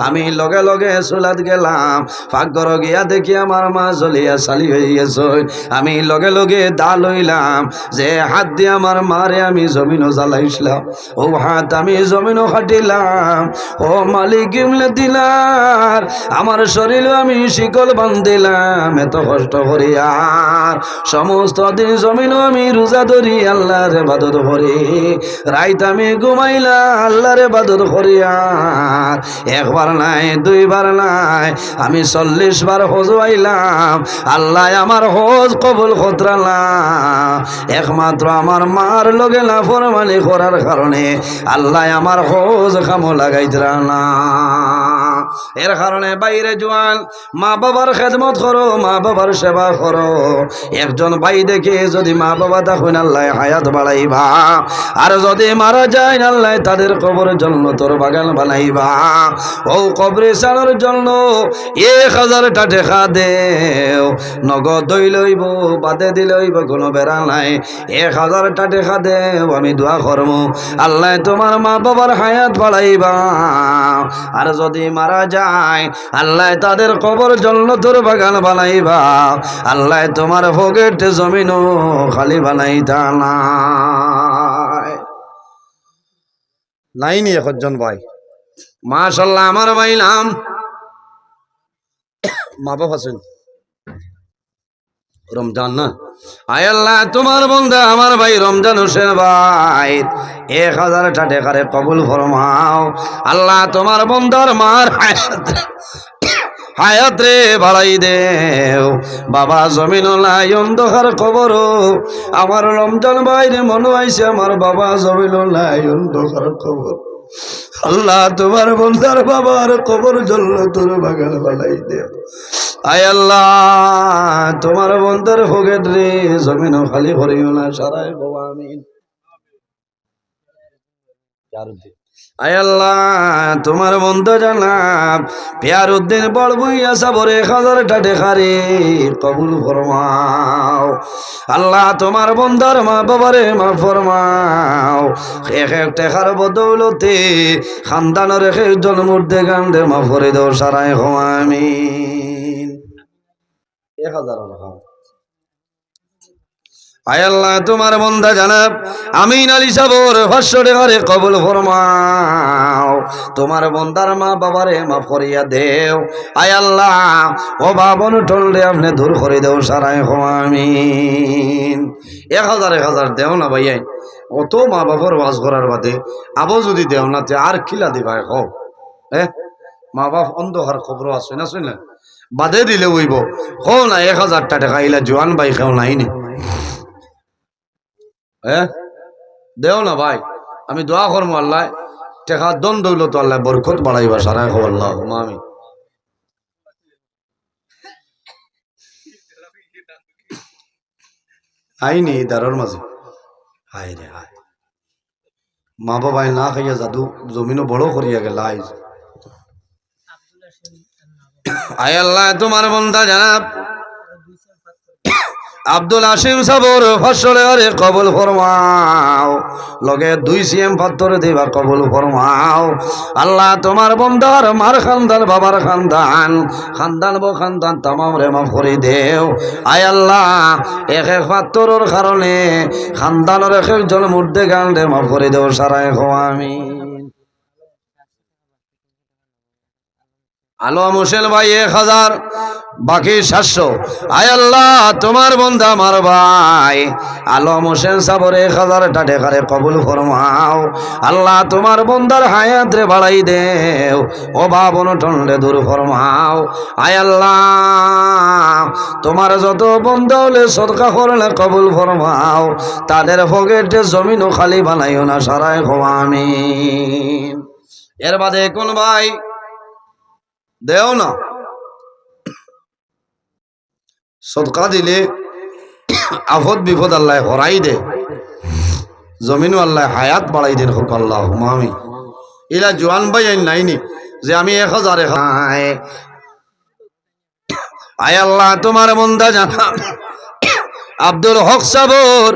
[SPEAKER 1] আমি লগে লগে চুলাত গেলাম, পাকঘর গিয়া দেখি আমার মা জ্বলিয়া চালি হয়ে গেছ। আমি লগে লগে দা লইলাম, যে হাত দিয়ে আমার মারে আমি জমিনও জ্বালাইছিলাম, ও হাত আমি জমিনও খাটিলাম। ও মালিক ইমলে দিলার, আমার শরীর আমি শিকল বান্ধিলাম এত কষ্ট করিয়া, সমস্ত দিন জমিনও আমি রোজা ধরি আল্লাহর ইবাদত করি, রাইত আমি ঘুমাইলা আল্লাহর ইবাদত করিয়া, একবার নাই দুইবার নাই আমি 40 বার হজ আইলাম, আল্লাহ আমার হজ কবুল করলা। একমাত্র আমার মার লগে লাফরমানি করার কারণে আল্লাহ আমার হজ কামো লাগাইতরা না। এর কারণে বাইরে জোয়ান মা বাবার খেদমত করো, মা বাবার সেবা করো। একজন ভাই দেখে যদি মা বাবা তখন আল্লাহ হায়াত বাড়াইবা, আর যদি মারা যায় আল্লাহ তাদের কবর জন্য তোর বাগান বানাইবা। ও কবরে চানোর জন্য 1000 টাকা দেও, নগদ দই লইব বাদে দিলে হইব কোনো বেড়া নাই। 1000 টাকা দেও, আমি দোয়া করব আল্লাহ তোমার মা বাবার হায়াত বাড়াইবা। আর যদি মারা যায় আল্লাহ তাদের কবর জন্নতের বাগান বানাইবা, আল্লাহ তোমার পকেট জমিনও খালি বানাইতা নাই নি একজন ভাই। মাশাআল্লাহ আমার ভাই নাম মা বাবা আছেন রমজান না, আয় আল্লাহ তোমার বন্ধা আমার ভাই রমজান হোসেন ভাই 1000 টাকারে কবুল ফরমাও। আল্লাহ তোমার বন্ধার মার হায়াত রে বাড়াই দেও। বাবা জমিন নাই অন্ধকার কবর, আমার রমজান ভাইরে মনে আইছে আমার বাবা জমিন নাই অন্ধকার কবর। আল্লাহ তোমার বন্ধার বাবার কবর জন্য তোর বাগান বানাই দেও। আয় আল্লাহ তোমার বন্ধার ফকেট রে জমিন খালি করিও না, সারাই বাবা আমিন। আয় আল্লাহ তোমার বন্ধ জানাব পিয়ার উদ্দিন বড়বুইয়া সাবর 1000 টাকা রে কবুল ফরমাও। আল্লাহ তোমার বন্ধার মা বাবারে মা ফরমাও। 1 টাকার বদৌলতে খানদানের একজন মুর্দে গান্ডে মা ফরে দাও, সারাই আমিন। 1000 টাকা। আয় আল্লাহ তোমার বন্ধা জানাব আমিন আলী সাবর 500 টাকারে কবুল ফরমাও। তোমার বন্দার মা বাবারে মাফ করিয়া দেও। আয় আল্লাহ ও বাবন টলরে আপনি দূর করে দেও, সারাই আমিন। 1000 দেও না ভাইয়াই, অত মা বাবার ওয়াজ করার বাদে আবো যদি দেও না তে আর খিলা দিবাই হোক। মা বাপ অন্ধকার খবর আছে না শুনলেন, বাদে দিলে হইব হো না। 1000 টাকা ইলা জোয়ান ভাই খেও নাইনি দেও না ভাই, আমি দোয়া করবো আল্লাহ টেকা দন দৌলত আল্লাহ বরকত বাড়াইবা, সারাই খবর আল্লাহ আমি। আইনি দারোর মাঝে হাই রে হাই, মা বাবাই না খাইয়া জাদু জমিনও বড় করিয়া গেল। আয় আল্লাহ তোমার বন্ধা জানাব আব্দুল আসিম সাবর ফসলে আরে কবুল ফরমাও লগে 2 সিএম পাত্তর দিবা কবুল ফরমাও আল্লাহ তোমার বন্দার মার খানদান বাবার খানদান খানদান বো খানদান তামাম রে মাফ করে দেও আয় আল্লাহ এক এক পাত্তরের কারণে খানদানের এক একজন মুর্দে গান রে মাফ করে দেও সারায় আমিন আলো মুসেল ভাই 1000 বাকি 700 আয় আল্লাহ তোমার বন্ধা আমার ভাই আলো হোসেন সাবর 1000 টাকা কবুল ফরমাও আল্লাহ তোমার বন্দার হায়াত রে বাড়াই দেও অভাব অনটন রে দূর ফরমাও আয় আল্লাহ তোমার যত বন্ধা হলে সদকা করলে কবুল ফরমাও তাদের পকেটে জমিনও খালি বানাইও না সারায় আমিন এর বাদে কোন ভাই দেও না সদকা দিলে আফত বিপদ আল্লাহ হরাই দে জমিনও আল্লাহ হায়াত বাড়াই দেন হোক আল্লাহ আমি ইলা জোয়ান ভাই নাইনি যে আমি 1000 আয় আল্লাহ তোমার বন্দা জানা আব্দুল হক সাবর